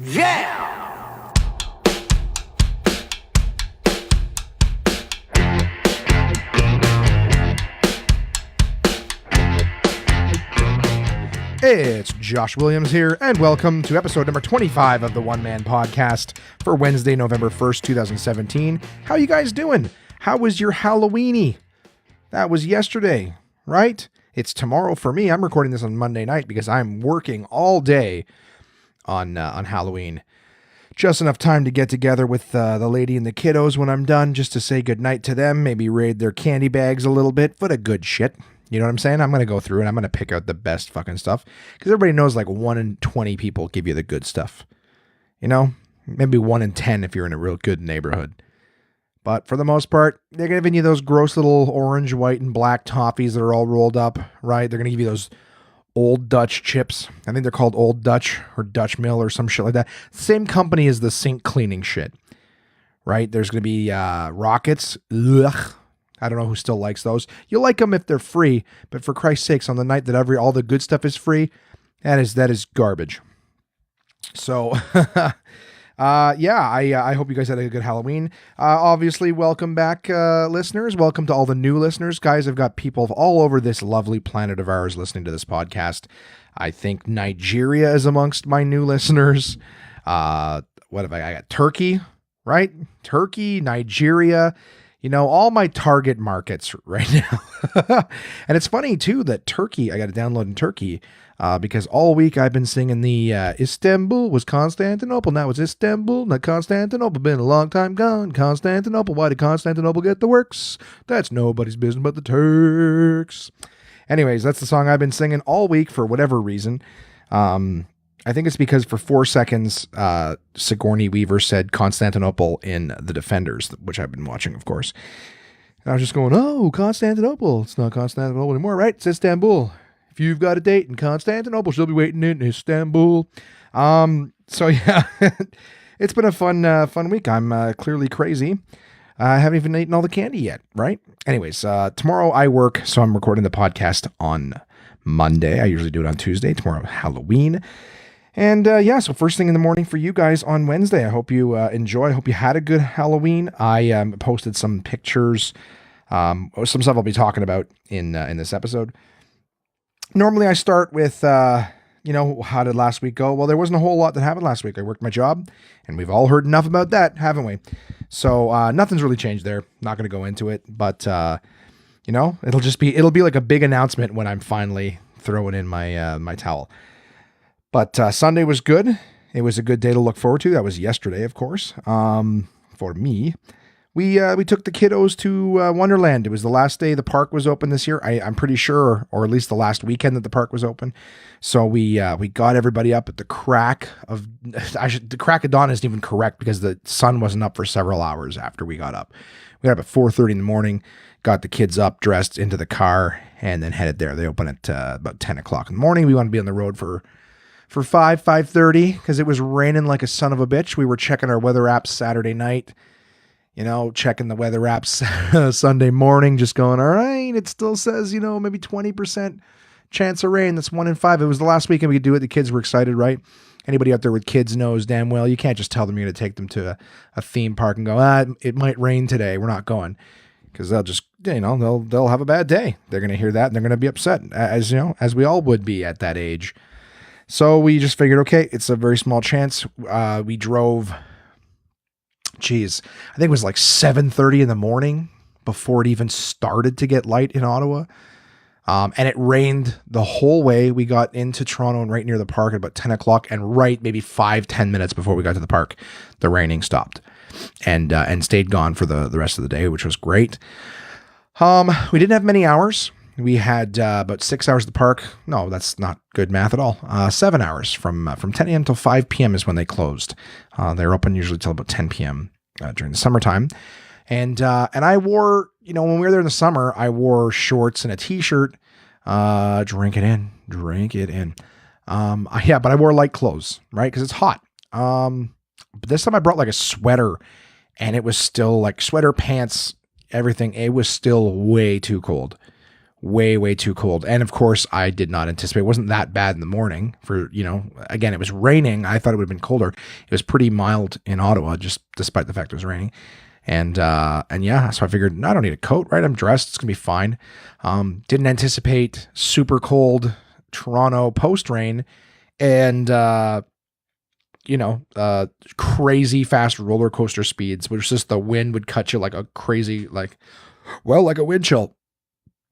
Yeah! It's Josh Williams here, and welcome to episode number 25 of the One Man Podcast for Wednesday, November 1st, 2017. How you guys doing? How was your Halloweeny? That was yesterday, right? It's tomorrow for me. I'm recording this on Monday night because I'm working all day on Halloween. Just enough time to get together with the lady and the kiddos when I'm done, just to say goodnight to them, maybe raid their candy bags a little bit, but a good shit. You know what I'm saying? I'm going to go through and I'm going to pick out the best fucking stuff. Because everybody knows like 1 in 20 people give you the good stuff. You know? Maybe 1 in 10 if you're in a real good neighborhood. But for the most part, they're giving you those gross little orange, white, and black toffees that are all rolled up, right? They're going to give you those Old Dutch chips. I think they're called Old Dutch or Dutch Mill or some shit like that. Same company as the sink cleaning shit, right? There's going to be rockets. Ugh. I don't know who still likes those. You like them if they're free, but for Christ's sakes, on the night that all the good stuff is free, that is garbage. So, I hope you guys had a good Halloween. Obviously, welcome back, listeners. Welcome to all the new listeners. Guys, I've got people all over this lovely planet of ours listening to this podcast. I think Nigeria is amongst my new listeners. What have I got? Turkey, right? Turkey, Nigeria. You know, all my target markets right now. And it's funny, too, that Turkey, I got to download in Turkey because all week I've been singing the Istanbul was Constantinople. Now it's Istanbul, not Constantinople. Been a long time gone. Constantinople. Why did Constantinople get the works? That's nobody's business but the Turks. Anyways, that's the song I've been singing all week for whatever reason. I think it's because for 4 seconds, Sigourney Weaver said Constantinople in The Defenders, which I've been watching, of course. And I was just going, oh, Constantinople. It's not Constantinople anymore, right? It's Istanbul. If you've got a date in Constantinople, she'll be waiting in Istanbul. So yeah, it's been a fun week. I'm clearly crazy. I haven't even eaten all the candy yet, right? Anyways, tomorrow I work, so I'm recording the podcast on Monday. I usually do it on Tuesday. Tomorrow, Halloween. And so first thing in the morning for you guys on Wednesday. I hope you enjoy. I hope you had a good Halloween. I posted some pictures, some stuff I'll be talking about in this episode. Normally I start with, how did last week go? Well, there wasn't a whole lot that happened last week. I worked my job, and we've all heard enough about that, haven't we? So nothing's really changed there. Not going to go into it, but it'll be like a big announcement when I'm finally throwing in my towel. But Sunday was good. It was a good day to look forward to. That was yesterday, of course. For me, we took the kiddos to Wonderland. It was the last day the park was open this year. I'm pretty sure, or at least the last weekend that the park was open. So we got everybody up at the crack of dawn isn't even correct because the sun wasn't up for several hours after we got up. We got up at 4:30 in the morning. Got the kids up, dressed, into the car, and then headed there. They open at about 10 o'clock in the morning. We want to be on the road for 5:30 because it was raining like a son of a bitch. We were checking our weather apps Saturday night, checking the weather apps Sunday morning, just going, all right, it still says, maybe 20% chance of rain. That's 1 in 5. It was the last weekend we could do it. The kids were excited, right? Anybody out there with kids knows damn well you can't just tell them you're going to take them to a theme park and go, it might rain today. We're not going. Because they'll just, they'll have a bad day. They're going to hear that and they're going to be upset, as we all would be at that age. So we just figured, okay, it's a very small chance. We drove, I think it was like 7:30 in the morning before it even started to get light in Ottawa. And it rained the whole way. We got into Toronto and right near the park at about 10 o'clock. And right maybe 5-10 minutes before we got to the park, the raining stopped and stayed gone for the rest of the day, which was great. We didn't have many hours. We had about 6 hours at the park. No, that's not good math at all. 7 hours from 10 a.m. till 5 p.m. is when they closed. They're open usually till about 10 p.m. During the summertime. And I wore, when we were there in the summer, I wore shorts and a t-shirt. Drink it in. But I wore light clothes, right? Because it's hot. But this time I brought like a sweater, and it was still like sweater, pants, everything. It was still way too cold. way, way too cold. And of course, I did not anticipate. It wasn't that bad in the morning for, again, it was raining. I thought it would have been colder. It was pretty mild in Ottawa, just despite the fact it was raining. And yeah, so I figured I don't need a coat, right? I'm dressed. It's gonna be fine. Didn't anticipate super cold Toronto post rain and, crazy fast roller coaster speeds, which is just the wind would cut you like a crazy, like a wind chill.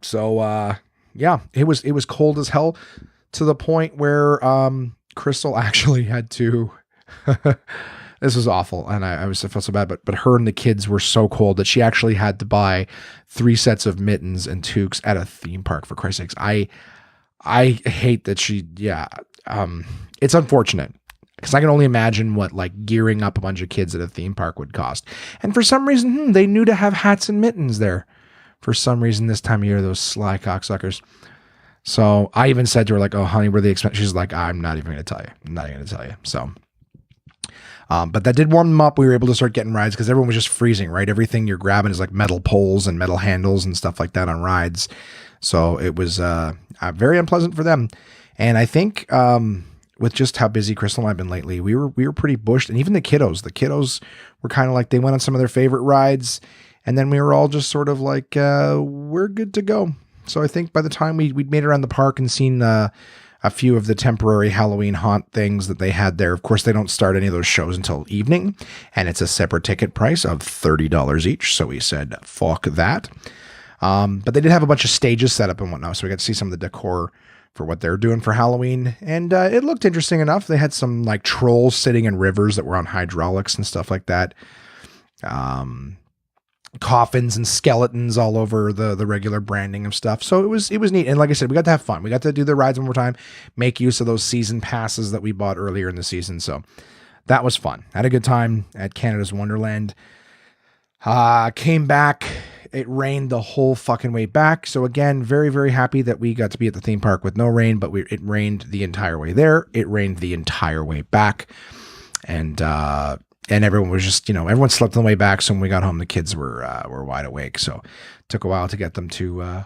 So, yeah, it was cold as hell to the point where, Crystal actually had to, this was awful. And I felt so bad, but her and the kids were so cold that she actually had to buy 3 sets of mittens and toques at a theme park, for Christ's sakes. I hate that it's unfortunate because I can only imagine what like gearing up a bunch of kids at a theme park would cost. And for some reason, they knew to have hats and mittens there. For some reason this time of year, those sly cocksuckers. So I even said to her, like, oh, honey, were they expensive? She's like, I'm not even going to tell you. I'm not even going to tell you. So, but that did warm them up. We were able to start getting rides because everyone was just freezing, right? Everything you're grabbing is like metal poles and metal handles and stuff like that on rides. So it was very unpleasant for them. And I think with just how busy Crystal and I've been lately, we were pretty bushed. And even the kiddos were kind of like, they went on some of their favorite rides. And then we were all just sort of like, we're good to go. So I think by the time we'd made it around the park and seen a few of the temporary Halloween haunt things that they had there. Of course, they don't start any of those shows until evening. And it's a separate ticket price of $30 each. So we said, fuck that. But they did have a bunch of stages set up and whatnot. So we got to see some of the decor for what they're doing for Halloween. And it looked interesting enough. They had some like trolls sitting in rivers that were on hydraulics and stuff like that. Coffins and skeletons all over the regular branding of stuff. So it was neat. And like I said, we got to have fun. We got to do the rides one more time, make use of those season passes that we bought earlier in the season. So that was fun. Had a good time at Canada's Wonderland. Came back. It rained the whole fucking way back. So again, very, very happy that we got to be at the theme park with no rain, but it rained the entire way there. It rained the entire way back. And everyone was just, everyone slept on the way back. So when we got home, the kids were wide awake. So it took a while to get them to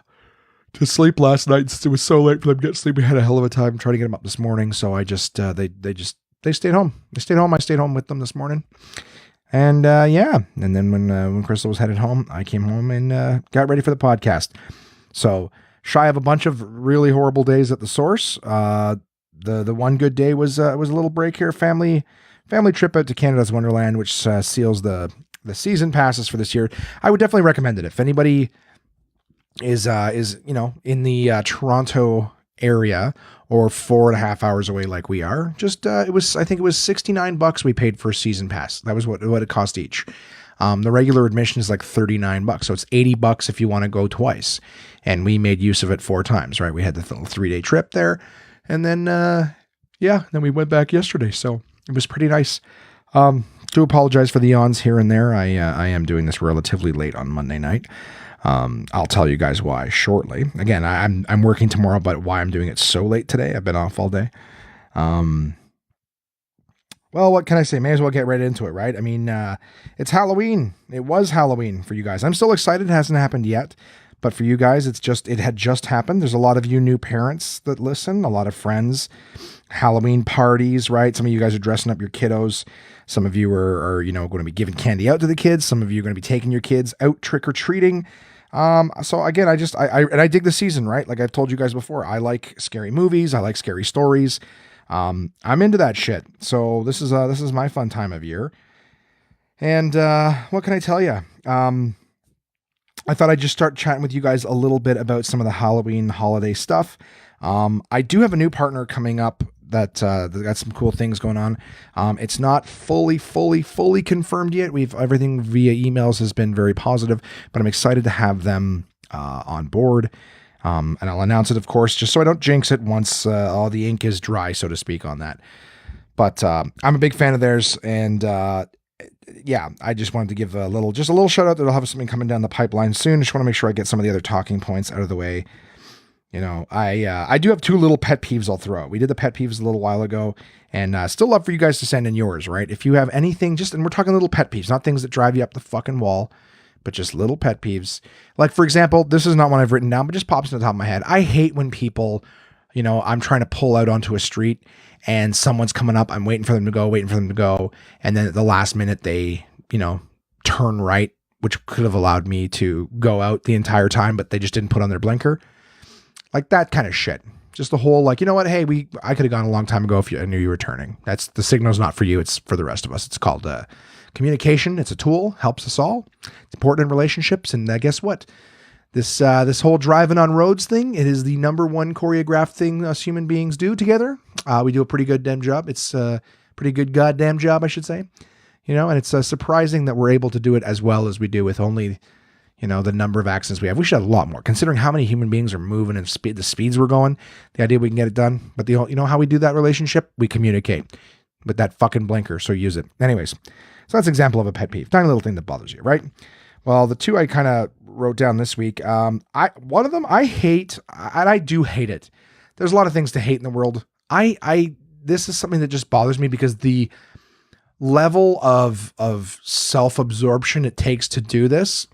sleep last night. Since it was so late for them to get sleep, we had a hell of a time trying to get them up this morning. So I just, they stayed home. They stayed home. I stayed home with them this morning. And yeah, and then when Crystal was headed home, I came home and got ready for the podcast. So shy of a bunch of really horrible days at the source. The one good day was a little break here, family trip out to Canada's Wonderland, which seals the season passes for this year. I would definitely recommend it if anybody is in the Toronto area or 4.5 hours away like we are. Just I think it was $69 we paid for a season pass. That was what it cost each. The regular admission is like $39, so it's $80 if you want to go twice. And we made use of it 4 times, right? We had the 3-day trip there, and then then we went back yesterday. So it was pretty nice. Do apologize for the yawns here and there. I am doing this relatively late on Monday night. I'll tell you guys why shortly. Again, I'm working tomorrow, but why I'm doing it so late today? I've been off all day. Well, what can I say? May as well get right into it, right? I mean, it's Halloween. It was Halloween for you guys. I'm still excited. It hasn't happened yet, but for you guys, it had just happened. There's a lot of you new parents that listen, a lot of friends, Halloween parties, right? Some of you guys are dressing up your kiddos. Some of you are going to be giving candy out to the kids. Some of you are going to be taking your kids out trick-or-treating. So again, I dig the season, right? Like I've told you guys before, I like scary movies. I like scary stories. I'm into that shit. So this is my fun time of year. And, what can I tell you? I thought I'd just start chatting with you guys a little bit about some of the Halloween holiday stuff. I do have a new partner coming up that got some cool things going on. It's not fully confirmed yet. Everything via emails has been very positive, but I'm excited to have them on board. And I'll announce it, of course, just so I don't jinx it once all the ink is dry, so to speak, on that. But I'm a big fan of theirs, and yeah, I just wanted to give a little shout out that I'll have something coming down the pipeline soon. Just want to make sure I get some of the other talking points out of the way. I do have 2 little pet peeves I'll throw out. We did the pet peeves a little while ago, and still love for you guys to send in yours, right? If you have anything, and we're talking little pet peeves, not things that drive you up the fucking wall, but just little pet peeves. Like, for example, this is not one I've written down, but just pops in the top of my head. I hate when people, I'm trying to pull out onto a street and someone's coming up. I'm waiting for them to go. And then at the last minute, they, turn right, which could have allowed me to go out the entire time, but they just didn't put on their blinker. Like that kind of shit. Just the whole, like, you know what? Hey, I could have gone a long time ago if I knew you were turning. That's the signal's not for you. It's for the rest of us. It's called communication. It's a tool, helps us all. It's important in relationships. And guess what? This whole driving on roads thing, it is the number one choreographed thing us human beings do together. We do a pretty good damn job. It's a pretty good goddamn job, I should say. And it's surprising that we're able to do it as well as we do with only, the number of accidents we have. We should have a lot more, considering how many human beings are moving and the speeds we're going. The idea we can get it done. But how we do that relationship? We communicate with that fucking blinker. So use it. Anyways, so that's an example of a pet peeve. Tiny little thing that bothers you, right? Well, the two I kind of wrote down this week. One of them I hate, and I do hate it. There's a lot of things to hate in the world. This is something that just bothers me because the level of self-absorption it takes to do this,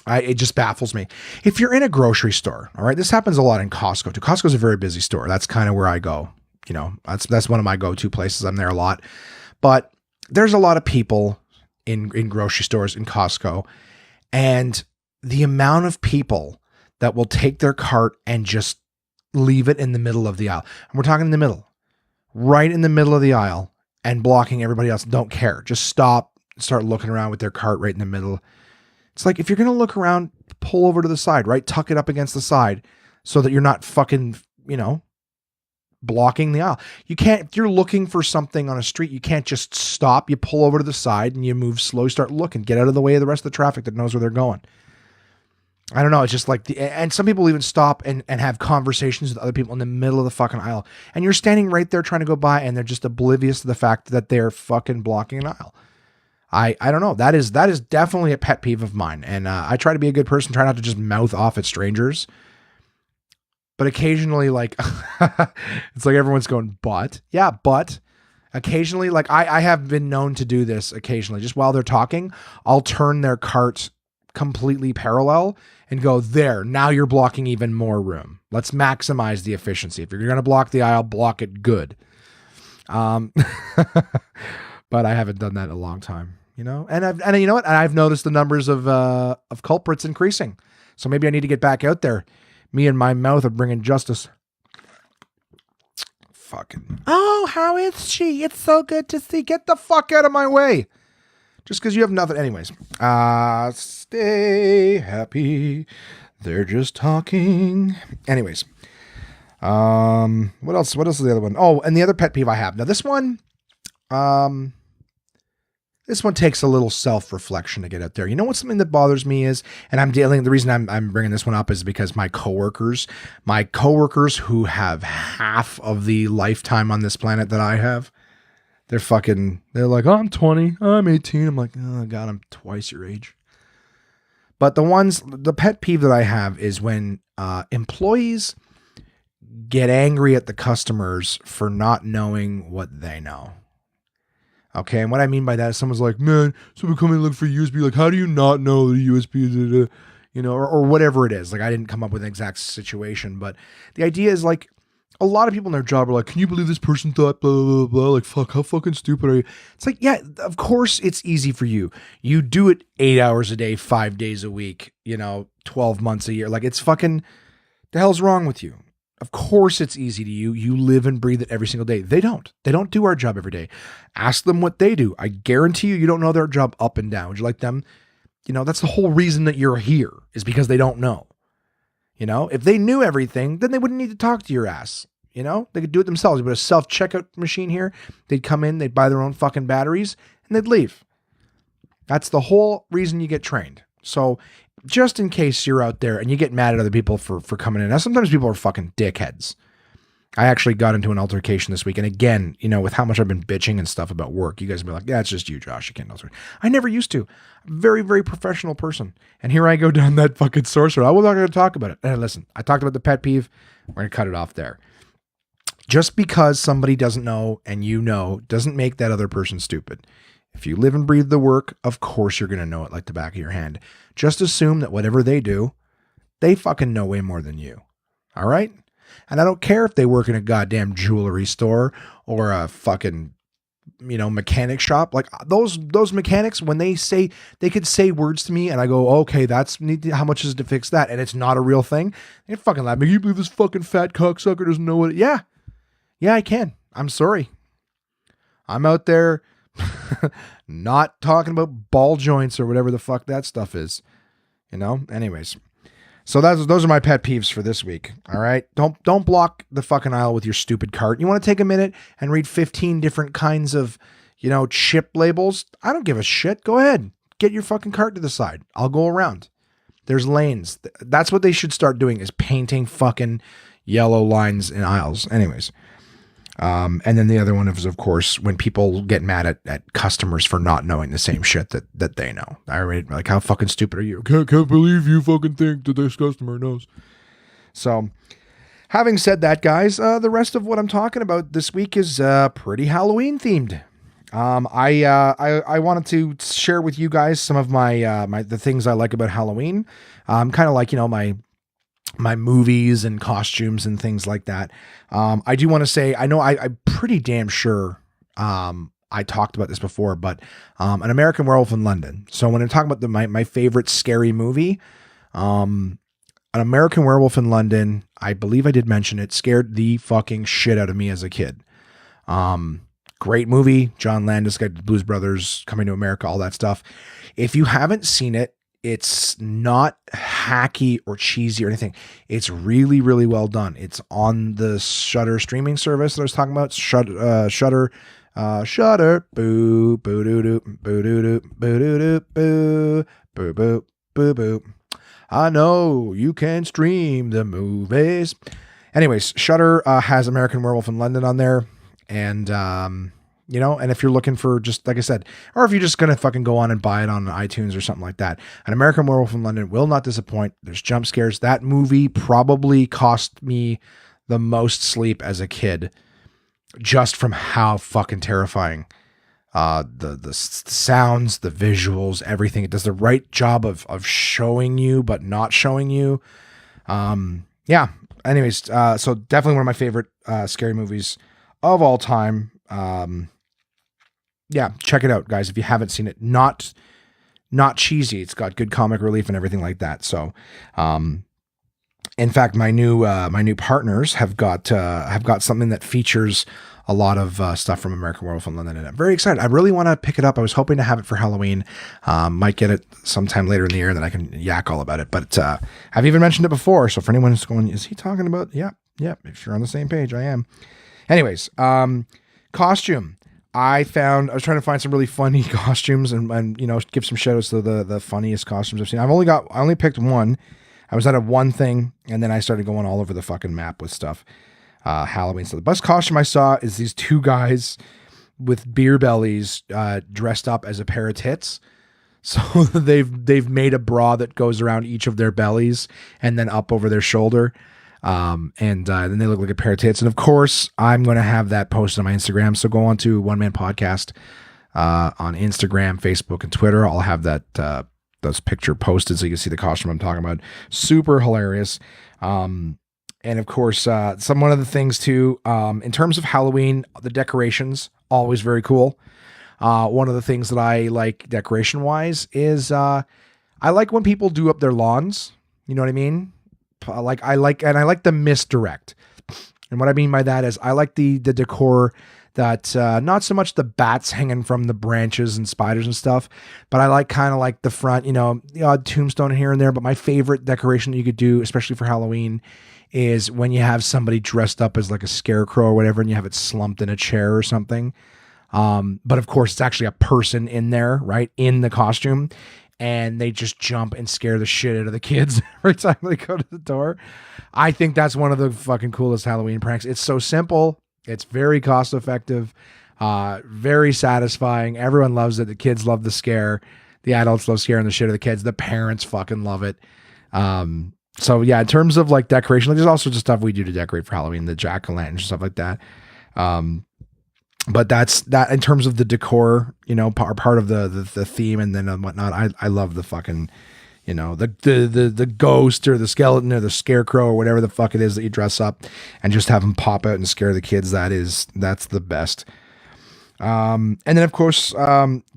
it just baffles me. If you're in a grocery store, all right, this happens a lot in Costco too. Costco's a very busy store. That's kind of where I go. That's one of my go-to places. I'm there a lot. But there's a lot of people in grocery stores in Costco, and the amount of people that will take their cart and just leave it in the middle of the aisle. And we're talking in the middle, right in the middle of the aisle, and blocking everybody else. Don't care. Just stop, start looking around with their cart right in the middle. It's like, if you're going to look around, pull over to the side, right? Tuck it up against the side so that you're not fucking, blocking the aisle. You can't, if you're looking for something on a street, you can't just stop. You pull over to the side and you move slow, start looking, get out of the way of the rest of the traffic that knows where they're going. I don't know. It's just like and some people even stop and have conversations with other people in the middle of the fucking aisle. And you're standing right there trying to go by and they're just oblivious to the fact that they're fucking blocking an aisle. I don't know. That is definitely a pet peeve of mine. And I try to be a good person, try not to just mouth off at strangers. But occasionally, like, it's like everyone's going, but occasionally, like I have been known to do this occasionally, just while they're talking, I'll turn their cart completely parallel and go, there, now you're blocking even more room. Let's maximize the efficiency. If you're going to block the aisle, block it good. But I haven't done that in a long time, and you know what? And I've noticed the numbers of culprits increasing. So maybe I need to get back out there. Me and my mouth are bringing justice. Fucking. Oh, how is she? It's so good to see. Get the fuck out of my way. Just because you have nothing. Anyways. Stay happy. They're just talking. Anyways. What else? What else is the other one? Oh, and the other pet peeve I have. Now this one takes a little self-reflection to get out there. You know what's something that bothers me is, and the reason I'm bringing this one up is because my coworkers who have half of the lifetime on this planet that I have, they're like, oh, I'm 20, I'm 18. I'm like, oh God, I'm twice your age. But the pet peeve that I have is when employees get angry at the customers for not knowing what they know. Okay, and what I mean by that is someone's like, man, someone come and look for USB. Like, how do you not know the USB? Or whatever it is. Like, I didn't come up with an exact situation, but the idea is like, a lot of people in their job are like, can you believe this person thought blah, blah, blah, blah. Like, fuck, how fucking stupid are you? It's like, yeah, of course it's easy for you. You do it 8 hours a day, 5 days a week, 12 months a year. Like, it's fucking, the hell's wrong with you? Of course it's easy to you. You live and breathe it every single day. They don't. They don't do our job every day. Ask them what they do. I guarantee you don't know their job up and down. Would you like them? That's the whole reason that you're here, is because they don't know. If they knew everything, then they wouldn't need to talk to your ass. They could do it themselves. You put a self-checkout machine here. They'd come in, they'd buy their own fucking batteries, and they'd leave. That's the whole reason you get trained. So just in case you're out there and you get mad at other people for coming in. Now, sometimes people are fucking dickheads. I actually got into an altercation this week. And again, with how much I've been bitching and stuff about work, you guys will be like, yeah, it's just you, Josh. You can't alter. I never used to. I'm a very, very professional person. And here I go down that fucking source road. I was not going to talk about it. And listen, I talked about the pet peeve. We're going to cut it off there. Just because somebody doesn't know and doesn't make that other person stupid. If you live and breathe the work, of course you're going to know it like the back of your hand. Just assume that whatever they do, they fucking know way more than you. All right? And I don't care if they work in a goddamn jewelry store or a fucking, mechanic shop. Like those mechanics, when they could say words to me and I go, okay, how much is it to fix that? And it's not a real thing. They fucking laugh. You believe this fucking fat cocksucker doesn't know what? Yeah, I can. I'm sorry. I'm out there not talking about ball joints or whatever the fuck that stuff is. Anyways. So those are my pet peeves for this week. All right. Don't block the fucking aisle with your stupid cart. You want to take a minute and read 15 different kinds of, chip labels? I don't give a shit. Go ahead. Get your fucking cart to the side. I'll go around. There's lanes. That's what they should start doing, is painting fucking yellow lines in aisles. Anyways. And then the other one is, of course, when people get mad at customers for not knowing the same shit that they know. I read, like, how fucking stupid are you? Can't believe you fucking think that this customer knows. So, having said that, guys, the rest of what I'm talking about this week is pretty Halloween themed. I wanted to share with you guys some of the things I like about Halloween. Kind of like, my movies and costumes and things like that. I do want to say, I know I'm pretty damn sure I talked about this before, but An American Werewolf in London. So when I'm talking about my favorite scary movie, An American Werewolf in London, I believe I did mention it, scared the fucking shit out of me as a kid. Great movie. John Landis, got the Blues Brothers, Coming to America, all that stuff. If you haven't seen it, it's not hacky or cheesy or anything. It's really, really well done. It's on the Shudder streaming service that I was talking about. Shudder. Boo, boo, doo, doo, boo, doo, doo, boo, doo, doo, boo, boo, boo, boo, boo. I know you can stream the movies. Anyways, Shudder has American Werewolf in London on there, and and if you're looking for, just like I said, or if you're just going to fucking go on and buy it on iTunes or something like that, An American Werewolf in London will not disappoint. There's jump scares. That movie probably cost me the most sleep as a kid, just from how fucking terrifying the sounds, the visuals, everything. It does the right job of showing you, but not showing you. Yeah. Anyways, so definitely one of my favorite scary movies of all time. Yeah, check it out, guys, if you haven't seen it. Not cheesy. It's got good comic relief and everything like that. So, in fact, my new partners have got something that features a lot of stuff from American Werewolf in London, and I'm very excited. I really want to pick it up. I was hoping to have it for Halloween. Might get it sometime later in the year, and then I can yak all about it. But I've even mentioned it before. So for anyone who's going, is he talking about? Yeah. If you're on the same page, I am. Anyways, costume. I was trying to find some really funny costumes and give some shout outs to the funniest costumes I've seen. I only picked one. I was out of one thing, and then I started going all over the fucking map with stuff. Halloween. So the best costume I saw is these two guys with beer bellies dressed up as a pair of tits. So they've made a bra that goes around each of their bellies and then up over their shoulder. And then they look like a pair of tits. And of course, I'm going to have that posted on my Instagram. So go on to One Man Podcast on Instagram, Facebook, and Twitter. I'll have those picture posted so you can see the costume I'm talking about. Super hilarious. And of course, one of the things too, in terms of Halloween, the decorations, always very cool. One of the things that I like decoration wise is I like when people do up their lawns. You know what I mean? I like the misdirect. And what I mean by that is I like the decor that, not so much the bats hanging from the branches and spiders and stuff, but I like kind of like the front, the odd tombstone here and there. But my favorite decoration that you could do, especially for Halloween, is when you have somebody dressed up as like a scarecrow or whatever, and you have it slumped in a chair or something. But of course it's actually a person in there, right? In the costume. And they just jump and scare the shit out of the kids every time they go to the door. I think that's one of the fucking coolest Halloween pranks. It's so simple. It's very cost effective, very satisfying. Everyone loves it. The kids love the scare. The adults love scaring the shit out of the kids. The parents fucking love it. So yeah, in terms of like decoration, like there's all sorts of stuff we do to decorate for Halloween, the jack-o'-lantern, stuff like that. But that's that in terms of the decor, part of the theme and then whatnot. I love the fucking, the ghost or the skeleton or the scarecrow or whatever the fuck it is that you dress up and just have them pop out and scare the kids. That's the best. And then of course,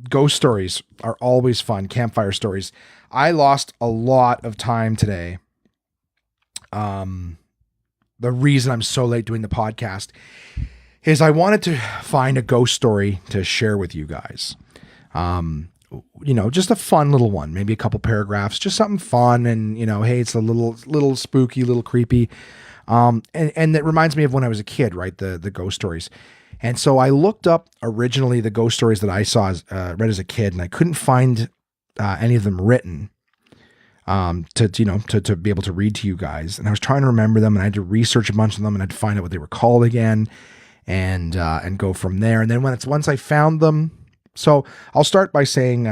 ghost stories are always fun. Campfire stories. I lost a lot of time today. The reason I'm so late doing the podcast is I wanted to find a ghost story to share with you guys. Just a fun little one, maybe a couple paragraphs, just something fun. And, hey, it's a little spooky, little creepy. And it reminds me of when I was a kid, right? The ghost stories. And so I looked up originally the ghost stories that I saw, read as a kid, and I couldn't find any of them written to be able to read to you guys. And I was trying to remember them, and I had to research a bunch of them, and I had to find out what they were called again, and go from there. And then once I found them, so I'll start by saying,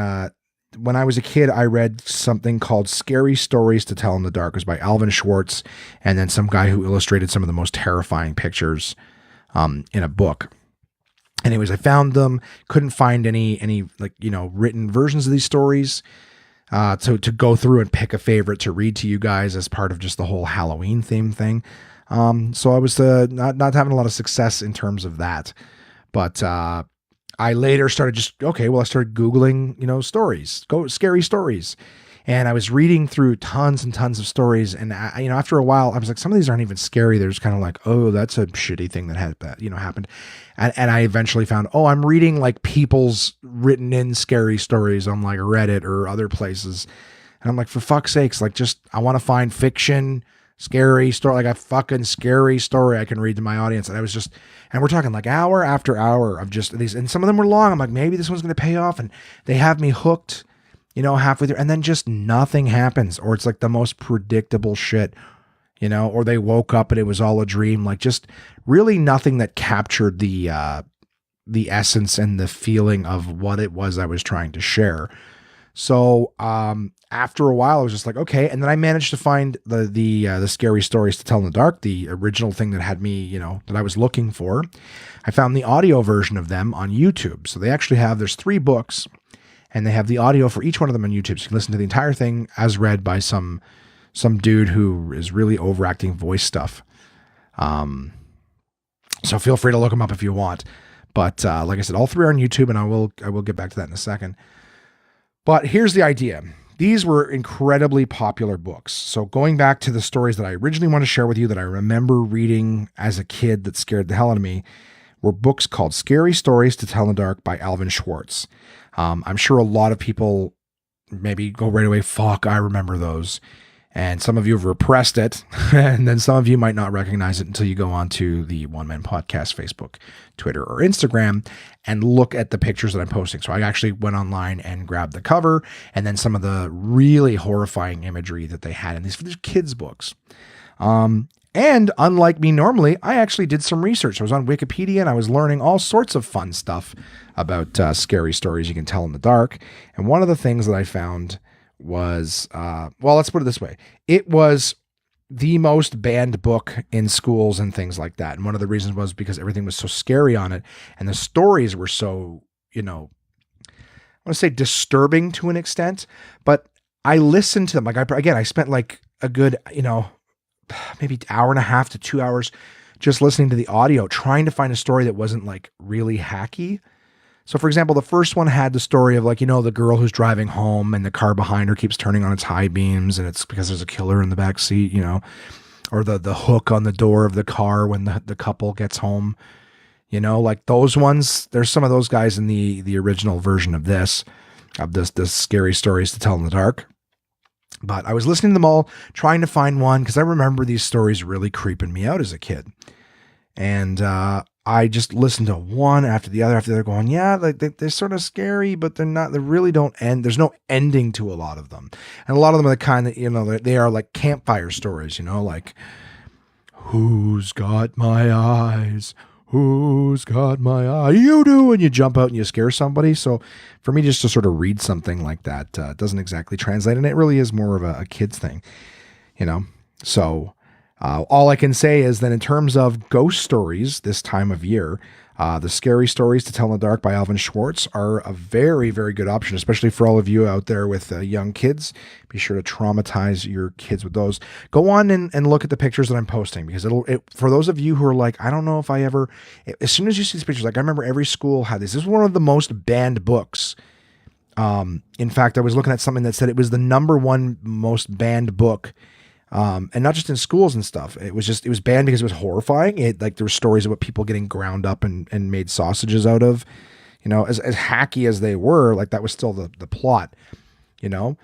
when I was a kid, I read something called Scary Stories to Tell in the Dark. It was by Alvin Schwartz, and then some guy who illustrated some of the most terrifying pictures in a book. Anyways, I found them, couldn't find any written versions of these stories to go through and pick a favorite to read to you guys as part of just the whole Halloween theme thing. So I was not having a lot of success in terms of that. But I later started I started Googling, stories, scary stories. And I was reading through tons and tons of stories. And, after a while, I was like, some of these aren't even scary. They're just kind of like, oh, that's a shitty thing that happened. And I eventually found, I'm reading like people's written in scary stories on like Reddit or other places. And I'm like, for fuck's sakes, I want to find fiction, scary story, like a fucking scary story I can read to my audience. And and we're talking like hour after hour of just these. And some of them were long. I'm like, maybe this one's going to pay off. And they have me hooked, halfway through, and then just nothing happens, or it's like the most predictable shit, or they woke up and it was all a dream, like just really nothing that captured the essence and the feeling of what it was I was trying to share. So, after a while I was just like, okay. And then I managed to find the Scary Stories to Tell in the Dark, the original thing that had me, that I was looking for. I found the audio version of them on YouTube. So they actually there's 3 books, and they have the audio for each one of them on YouTube. So you can listen to the entire thing as read by some dude who is really overacting voice stuff. So feel free to look them up if you want. But like I said, all 3 are on YouTube, and I will get back to that in a second. But here's the idea. These were incredibly popular books. So going back to the stories that I originally want to share with you that I remember reading as a kid that scared the hell out of me were books called Scary Stories to Tell in the Dark by Alvin Schwartz. I'm sure a lot of people maybe go right away, fuck, I remember those. And some of you have repressed it, and then some of you might not recognize it until you go onto the One Man Podcast Facebook, Twitter, or Instagram and look at the pictures that I'm posting. So I actually went online and grabbed the cover and then some of the really horrifying imagery that they had in these kids' books. And unlike me normally, I actually did some research. I was on Wikipedia and I was learning all sorts of fun stuff about scary stories you can tell in the dark. And one of the things that I found was, let's put it this way. It was the most banned book in schools and things like that. And one of the reasons was because everything was so scary on it. And the stories were so, I want to say disturbing to an extent, but I listened to them. Like I spent like a good, maybe hour and a half to 2 hours just listening to the audio, trying to find a story that wasn't like really hacky. So for example, the first one had the story of the girl who's driving home and the car behind her keeps turning on its high beams and it's because there's a killer in the back seat, or the hook on the door of the car when the couple gets home, like those ones. There's some of those guys in the original version of this Scary Stories to Tell in the Dark. But I was listening to them all, trying to find one because I remember these stories really creeping me out as a kid. And I just listened to one after the other going, yeah, they're sort of scary, but they really don't end. There's no ending to a lot of them. And a lot of them are the kind that, they are like campfire stories, like, who's got my eyes? Who's got my eye? You do. And you jump out and you scare somebody. So for me, just to sort of read something like that doesn't exactly translate. And it really is more of a kid's thing, So all I can say is that in terms of ghost stories this time of year, The Scary Stories to Tell in the Dark by Alvin Schwartz are a very, very good option, especially for all of you out there with young kids. Be sure to traumatize your kids with those. Go on and look at the pictures that I'm posting, because for those of you who are like, I don't know if I ever, as soon as you see these pictures, like I remember every school had this. This is one of the most banned books. In fact, I was looking at something that said it was the #1 most banned book. And not just in schools and stuff. It was banned because it was horrifying. There were stories about people getting ground up and made sausages out of, as hacky as they were, like that was still the plot, And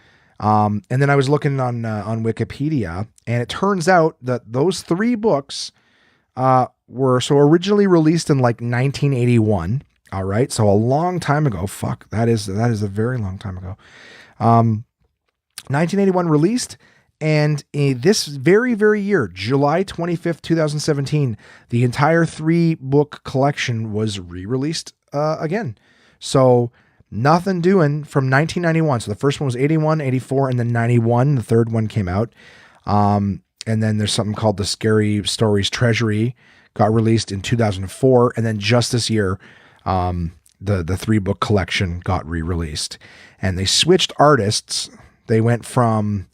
then I was looking on Wikipedia, and it turns out that those 3 books, were originally released in like 1981. All right. So a long time ago. Fuck, that is a very long time ago. 1981 released. And in this very, very year, July 25th, 2017, the entire 3-book collection was re-released again. So nothing doing from 1991. So the first one was 81, 84, and then 91. The third one came out. And then there's something called the Scary Stories Treasury, got released in 2004. And then just this year, the 3-book collection got re-released. And they switched artists. They went from...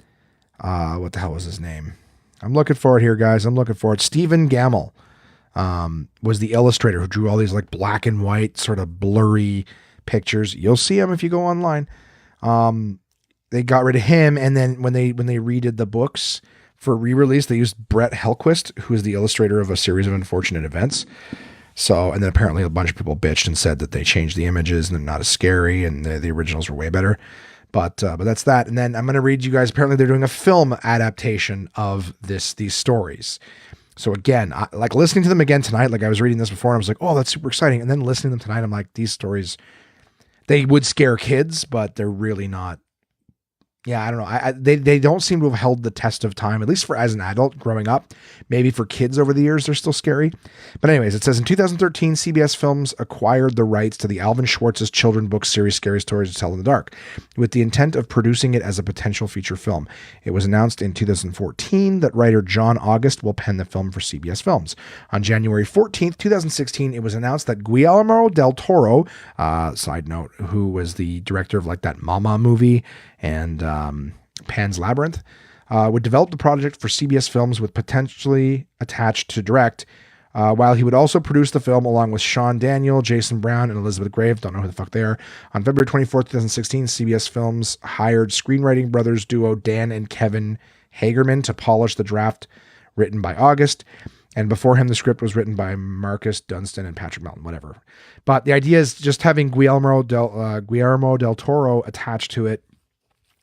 what the hell was his name? I'm looking for it here, guys. I'm looking for it. Stephen Gamble was the illustrator who drew all these like black and white sort of blurry pictures. You'll see him if you go online. They got rid of him, and then when they redid the books for re-release, they used Brett Helquist, who is the illustrator of A Series of Unfortunate Events. So, and then apparently a bunch of people bitched and said that they changed the images and they're not as scary, and the originals were way better. But that's that. And then I'm going to read you guys. Apparently they're doing a film adaptation of these stories. So again, like listening to them again tonight, like I was reading this before and I was like, oh, that's super exciting. And then listening to them tonight, I'm like, these stories, they would scare kids, but they're really not. Yeah, I don't know. They don't seem to have held the test of time, at least for as an adult growing up. Maybe for kids over the years, they're still scary. But anyways, it says in 2013, CBS Films acquired the rights to the Alvin Schwartz's children's book series, Scary Stories to Tell in the Dark, with the intent of producing it as a potential feature film. It was announced in 2014 that writer John August will pen the film for CBS Films. On January 14th, 2016, it was announced that Guillermo del Toro, side note, who was the director of like that Mama movie and Pan's Labyrinth, would develop the project for CBS Films with potentially attached to direct, while he would also produce the film along with Sean Daniel, Jason Brown, and Elizabeth Grave. Don't know who the fuck they are. On February 24th, 2016, CBS Films hired screenwriting brothers duo Dan and Kevin Hagerman to polish the draft written by August. And before him, the script was written by Marcus Dunstan and Patrick Melton, whatever. But the idea is just having Guillermo del Toro attached to it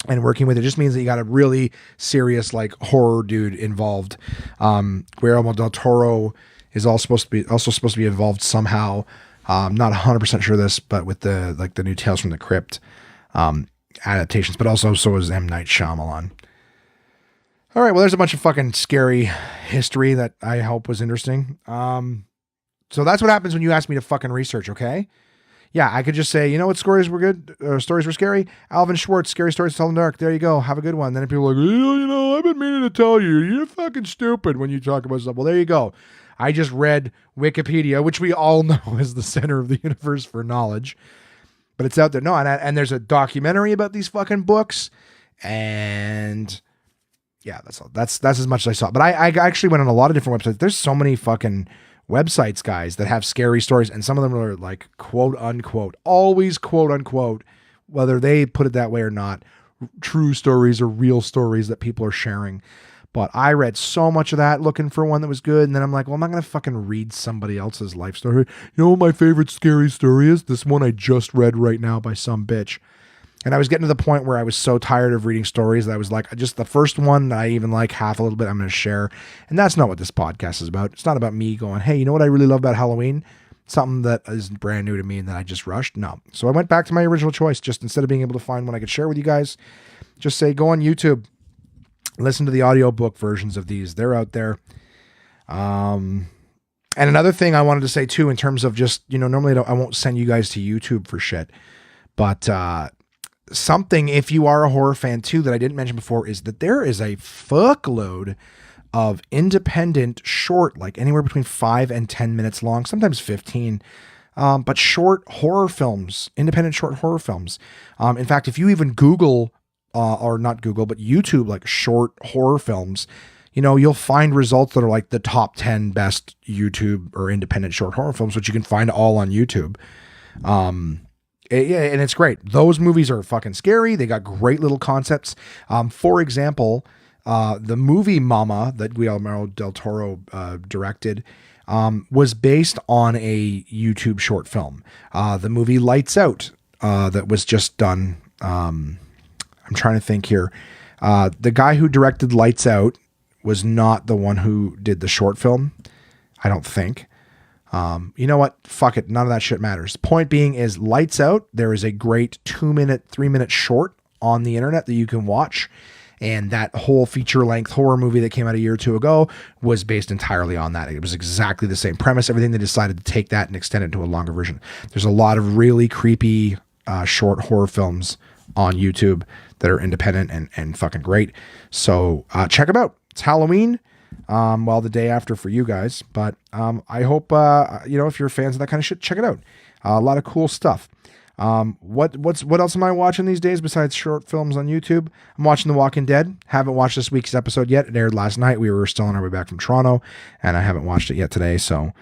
and working with it just means that you got a really serious like horror dude involved. Guillermo del Toro is also supposed to be involved somehow. Not 100% sure of this, but with the new Tales from the Crypt adaptations, but also so is M. Night Shyamalan. All right, well, there's a bunch of fucking scary history that I hope was interesting. So that's what happens when you ask me to fucking research, okay? Yeah, I could just say, you know what stories were good? Stories were scary? Alvin Schwartz, Scary Stories to Tell in the Dark. There you go. Have a good one. Then people are like, I've been meaning to tell you. You're fucking stupid when you talk about stuff. Well, there you go. I just read Wikipedia, which we all know is the center of the universe for knowledge. But it's out there. No, and there's a documentary about these fucking books. And yeah, that's all. That's as much as I saw. But I actually went on a lot of different websites. There's so many fucking websites, guys, that have scary stories, and some of them are like quote unquote, always quote unquote, whether they put it that way or not, true stories or real stories that people are sharing. But I read so much of that looking for one that was good, and then I'm like, well, I'm not going to fucking read somebody else's life story. You know what my favorite scary story is? This one I just read right now by some bitch. And I was getting to the point where I was so tired of reading stories that I was like, just the first one that I even like half a little bit, I'm going to share. And that's not what this podcast is about. It's not about me going, hey, you know what I really love about Halloween? Something that is brand new to me and that I just rushed. No. So I went back to my original choice. Just instead of being able to find one I could share with you guys, just say, go on YouTube, listen to the audiobook versions of these. They're out there. And another thing I wanted to say too, in terms of just, normally I won't send you guys to YouTube for shit, but, something, if you are a horror fan too, that I didn't mention before, is that there is a fuckload of independent short, like anywhere between 5 and 10 minutes long, sometimes 15, but short horror films, independent short horror films. In fact, if you even Google, or not Google, but YouTube, like short horror films, you'll find results that are like the top 10 best YouTube or independent short horror films, which you can find all on YouTube. Yeah, and it's great. Those movies are fucking scary. They got great little concepts. For example, the movie Mama that Guillermo del Toro directed was based on a YouTube short film. The movie Lights Out that was just done. I'm trying to think here. The guy who directed Lights Out was not the one who did the short film, I don't think. You know what? Fuck it. None of that shit matters. Point being is Lights Out. There is a great 2-minute, 3-minute short on the internet that you can watch. And that whole feature-length horror movie that came out a year or two ago was based entirely on that. It was exactly the same premise. Everything, they decided to take that and extend it to a longer version. There's a lot of really creepy short horror films on YouTube that are independent and fucking great. So check them out. It's Halloween. The day after for you guys, but I hope if you're fans of that kind of shit, check it out. A lot of cool stuff. What else am I watching these days besides short films on YouTube? I'm watching The Walking Dead. Haven't watched this week's episode yet. It aired last night. We were still on our way back from Toronto, and I haven't watched it yet today. So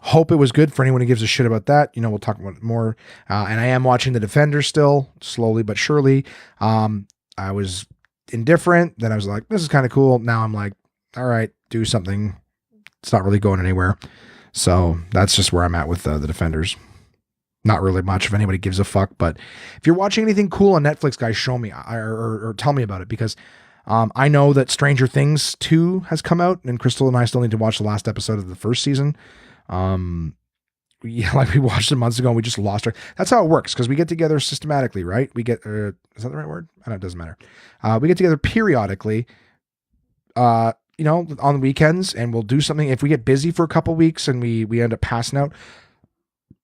hope it was good for anyone who gives a shit about that. We'll talk about it more. And I am watching The Defender still, slowly but surely. I was indifferent. Then I was like, this is kind of cool. Now I'm like, all right, do something. It's not really going anywhere. So that's just where I'm at with The Defenders. Not really much if anybody gives a fuck, but if you're watching anything cool on Netflix, guys, show me or tell me about it, because I know that Stranger Things 2 has come out, and Crystal and I still need to watch the last episode of the first season. Like we watched it months ago and we just lost her. That's how it works, because we get together systematically, right? We get, is that the right word? I know it doesn't matter. We get together periodically, on the weekends, and we'll do something. If we get busy for a couple weeks and we end up passing out,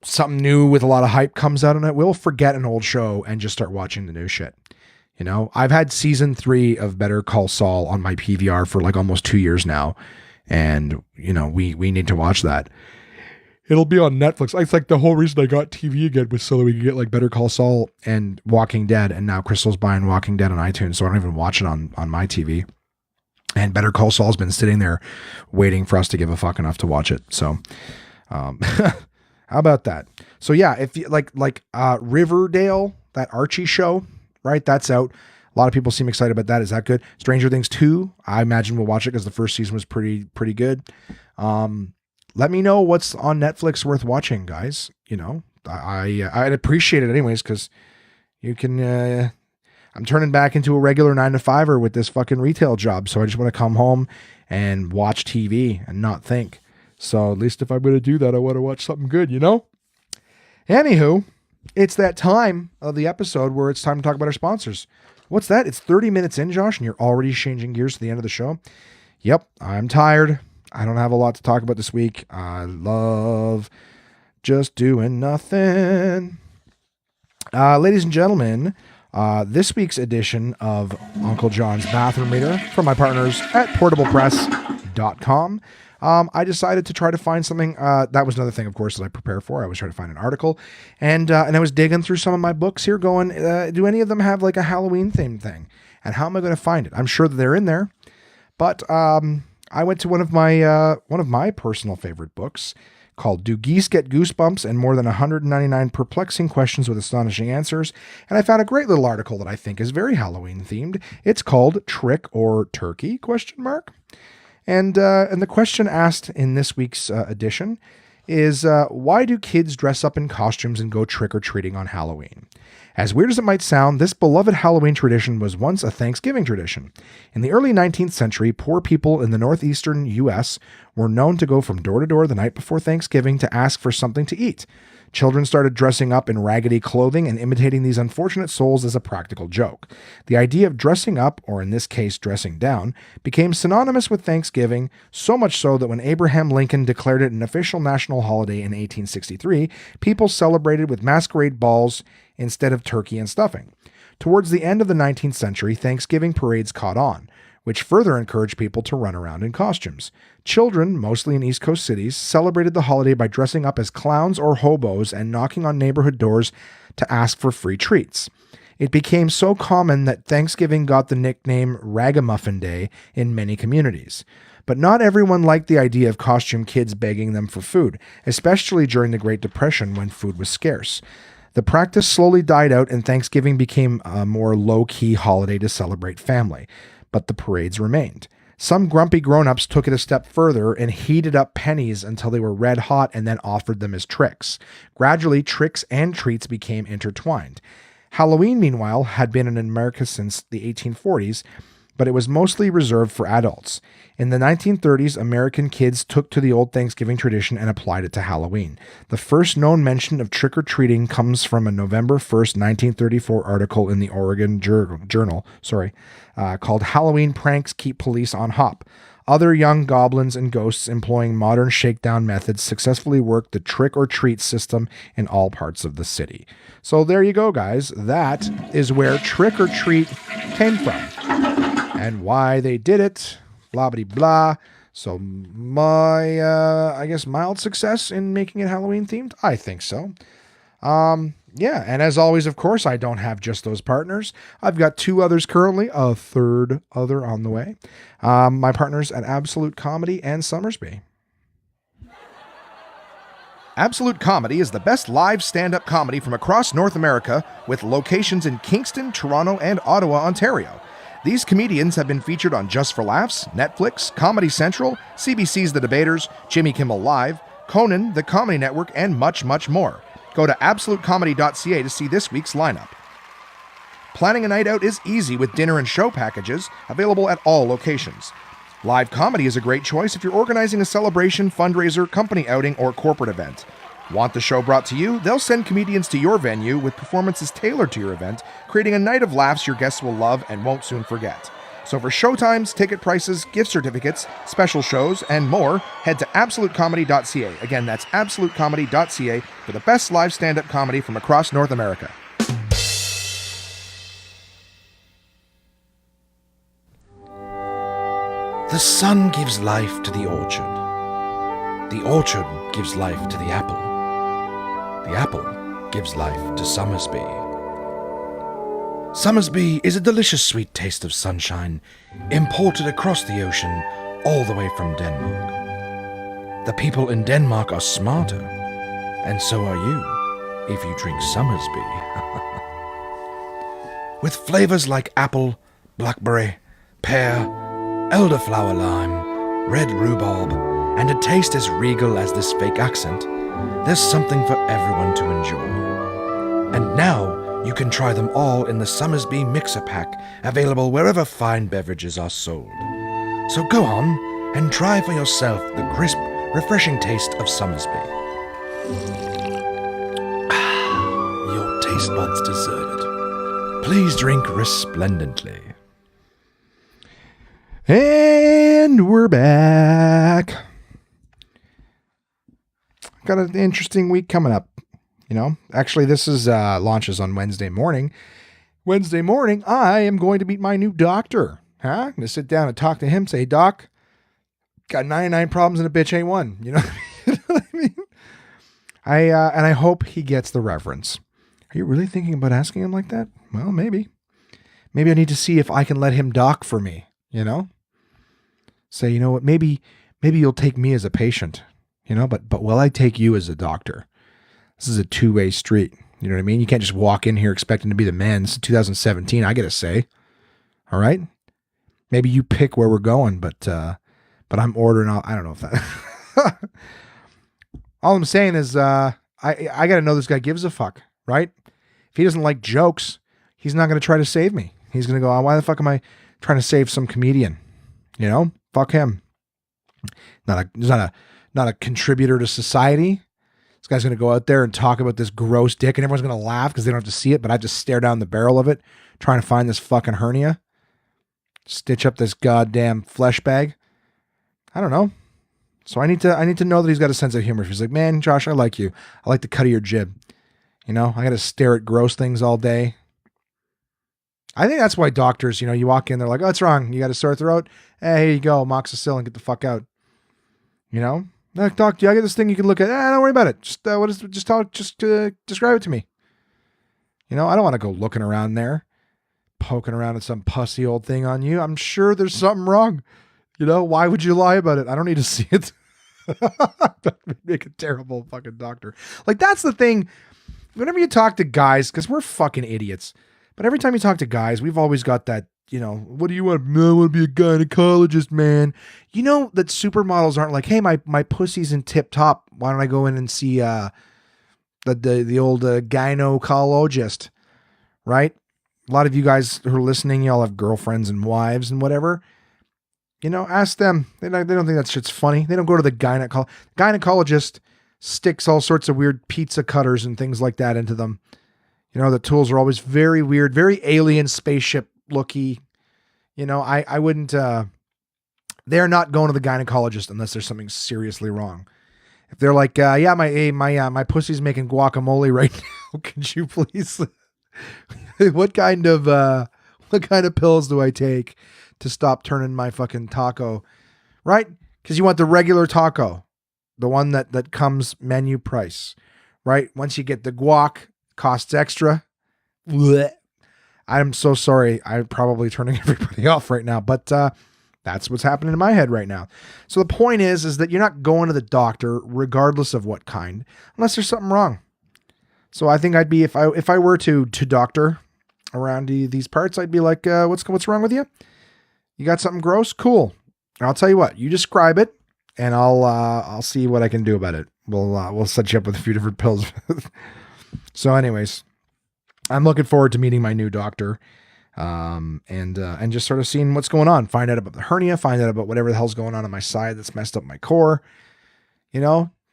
something new with a lot of hype comes out on it, we'll forget an old show and just start watching the new shit. I've had season 3 of Better Call Saul on my PVR for like almost 2 years now. And, we need to watch that. It'll be on Netflix. It's like the whole reason I got TV again was so that we could get like Better Call Saul and Walking Dead. And now Crystal's buying Walking Dead on iTunes, so I don't even watch it on my TV. And Better Call Saul's been sitting there waiting for us to give a fuck enough to watch it. So, how about that? So yeah, if you like Riverdale, that Archie show, right? That's out. A lot of people seem excited about that. Is that good? Stranger Things 2, I imagine we'll watch it because the first season was pretty good. Let me know what's on Netflix worth watching, guys. I'd appreciate it anyways, because you can, I'm turning back into a regular 9-to-5er with this fucking retail job. So I just want to come home and watch TV and not think. So at least if I'm going to do that, I want to watch something good, Anywho, it's that time of the episode where it's time to talk about our sponsors. What's that? It's 30 minutes in, Josh, and you're already changing gears to the end of the show. Yep, I'm tired. I don't have a lot to talk about this week. I love just doing nothing. Ladies and gentlemen, this week's edition of Uncle John's Bathroom Reader from my partners at portablepress.com. I decided to try to find something. That was another thing, of course, that I prepare for. I was trying to find an article, and I was digging through some of my books here going, do any of them have like a Halloween themed thing? And how am I going to find it? I'm sure that they're in there, but I went to one of my personal favorite books called Do Geese Get Goosebumps? And More Than 199 Perplexing Questions with Astonishing Answers. And I found a great little article that I think is very Halloween themed. It's called Trick or Turkey? ? And the question asked in this week's edition is, why do kids dress up in costumes and go trick-or-treating on Halloween? As weird as it might sound, this beloved Halloween tradition was once a Thanksgiving tradition. In the early 19th century, poor people in the northeastern U.S. were known to go from door to door the night before Thanksgiving to ask for something to eat. Children started dressing up in raggedy clothing and imitating these unfortunate souls as a practical joke. The idea of dressing up, or in this case dressing down, became synonymous with Thanksgiving, so much so that when Abraham Lincoln declared it an official national holiday in 1863, people celebrated with masquerade balls instead of turkey and stuffing. Towards the end of the 19th century, Thanksgiving parades caught on. which further encouraged people to run around in costumes. Children, mostly in East Coast cities, celebrated the holiday by dressing up as clowns or hobos and knocking on neighborhood doors to ask for free treats. It became so common that Thanksgiving got the nickname Ragamuffin Day in many communities. But not everyone liked the idea of costume kids begging them for food, especially during the Great Depression when food was scarce. The practice slowly died out and Thanksgiving became a more low-key holiday to celebrate family, but the parades remained. Some grumpy grown-ups took it a step further and heated up pennies until they were red hot and then offered them as tricks. Gradually, tricks and treats became intertwined. Halloween, meanwhile, had been in America since the 1840s, but it was mostly reserved for adults. In the 1930s, American kids took to the old Thanksgiving tradition and applied it to Halloween. The first known mention of trick-or-treating comes from a November 1st, 1934 article in the Oregon Journal, called Halloween Pranks Keep Police on Hop. Other young goblins and ghosts employing modern shakedown methods successfully worked the trick-or-treat system in all parts of the city. So there you go, guys. That is where trick-or-treat came from and why they did it. Blah, blah, blah. So my, I guess, mild success in making it Halloween themed? I think so. Yeah, and as always, of course, I don't have just those partners. I've got two others currently, a third other on the way. My partners at Absolute Comedy and Summersby. Absolute Comedy is the best live stand-up comedy from across North America, with locations in Kingston, Toronto, and Ottawa, Ontario. These comedians have been featured on Just for Laughs, Netflix, Comedy Central, CBC's The Debaters, Jimmy Kimmel Live, Conan, The Comedy Network, and much, much more. Go to absolutecomedy.ca to see this week's lineup. Planning a night out is easy with dinner and show packages available at all locations. Live comedy is a great choice if you're organizing a celebration, fundraiser, company outing, or corporate event. Want the show brought to you? They'll send comedians to your venue with performances tailored to your event, creating a night of laughs your guests will love and won't soon forget. So for showtimes, ticket prices, gift certificates, special shows, and more, head to absolutecomedy.ca. Again, that's absolutecomedy.ca for the best live stand-up comedy from across North America. The sun gives life to the orchard. The orchard gives life to the apple. The apple gives life to Summersby. Summersby is a delicious sweet taste of sunshine, imported across the ocean all the way from Denmark. The people in Denmark are smarter, and so are you, if you drink Summersby. With flavors like apple, blackberry, pear, elderflower lime, red rhubarb, and a taste as regal as this fake accent, there's something for everyone to enjoy. And now you can try them all in the Summersby Mixer Pack, available wherever fine beverages are sold. So go on and try for yourself the crisp, refreshing taste of Summersby. Your taste buds deserve it. Please drink resplendently. And we're back. Got an interesting week coming up. Actually, this is launches on Wednesday morning. Wednesday morning, I am going to meet my new doctor. I'm going to sit down and talk to him. Say, Doc, got 99 problems and a bitch ain't one. You know what I mean? And I hope he gets the reference. Are you really thinking about asking him like that? Well, maybe. Maybe I need to see if I can let him doc for me. Say, you know what? Maybe you'll take me as a patient. But will I take you as a doctor? This is a two-way street. You know what I mean? You can't just walk in here expecting to be the man. This is 2017. I get a say. All right? Maybe you pick where we're going, but I'm ordering all. I don't know if that. All I'm saying is I got to know this guy gives a fuck, right? If he doesn't like jokes, he's not going to try to save me. He's going to go, oh, why the fuck am I trying to save some comedian? Fuck him. He's not a contributor to society. This guy's going to go out there and talk about this gross dick and everyone's going to laugh because they don't have to see it, but I have to stare down the barrel of it trying to find this fucking hernia. Stitch up this goddamn flesh bag. I don't know. So I need to know that he's got a sense of humor. If he's like, man, Josh, I like you. I like the cut of your jib. I got to stare at gross things all day. I think that's why doctors, you walk in, they're like, oh, what's wrong? You got a sore throat? Hey, here you go, amoxicillin, get the fuck out. Like, doc, do I get this thing you can look at? Don't worry about it. Just describe it to me. I don't want to go looking around there, poking around at some pussy old thing on you. I'm sure there's something wrong. Why would you lie about it? I don't need to see it. That would make a terrible fucking doctor. Like, that's the thing. Whenever you talk to guys, because we're fucking idiots, but every time you talk to guys, we've always got that, what do you want? I want to be a gynecologist, man. That supermodels aren't like, hey, my pussy's in tip top. Why don't I go in and see the old gynecologist, right? A lot of you guys who are listening, y'all have girlfriends and wives and whatever. Ask them. They don't think that shit's funny. They don't go to the gynecologist. Sticks all sorts of weird pizza cutters and things like that into them. The tools are always very weird, very alien spaceship looky. I wouldn't, they're not going to the gynecologist unless there's something seriously wrong. If they're like, my pussy's making guacamole right now. Could you please, what kind of pills do I take to stop turning my fucking taco? Right? Because you want the regular taco, the one that comes menu price, right? Once you get the guac, costs extra. Blech. I'm so sorry. I'm probably turning everybody off right now, but that's what's happening in my head right now. So the point is that you're not going to the doctor regardless of what kind, unless there's something wrong. So I think I'd be, if I were to doctor around these parts, I'd be like, what's wrong with you? You got something gross? Cool. I'll tell you what, you describe it and I'll see what I can do about it. We'll set you up with a few different pills. So anyways, I'm looking forward to meeting my new doctor, and just sort of seeing what's going on. Find out about the hernia, find out about whatever the hell's going on my side that's messed up my core,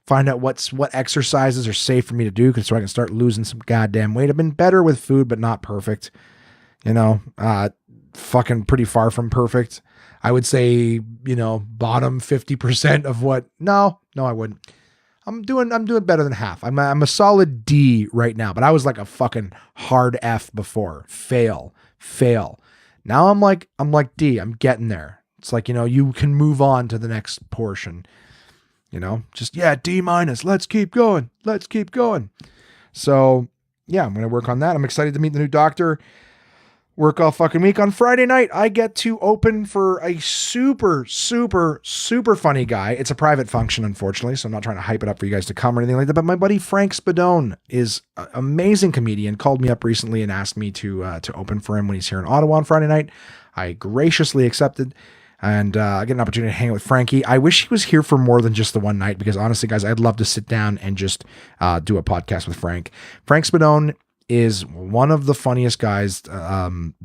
find out what exercises are safe for me to do so I can start losing some goddamn weight. I've been better with food, but not perfect, fucking pretty far from perfect. I would say, bottom 50% of what, no, I wouldn't. I'm doing better than half. I'm a solid D right now, but I was like a fucking hard F before. Fail. Now I'm like D. I'm getting there. It's like, you can move on to the next portion. Just D-. Let's keep going. So yeah, I'm going to work on that. I'm excited to meet the new doctor. Work all fucking week. On Friday night, I get to open for a super, super, super funny guy. It's a private function, unfortunately, so I'm not trying to hype it up for you guys to come or anything like that. But my buddy Frank Spadone is an amazing comedian. Called me up recently and asked me to open for him when he's here in Ottawa on Friday night. I graciously accepted, and I get an opportunity to hang out with Frankie. I wish he was here for more than just the one night, because honestly, guys, I'd love to sit down and just do a podcast with Frank. Frank Spadone is one of the funniest guys that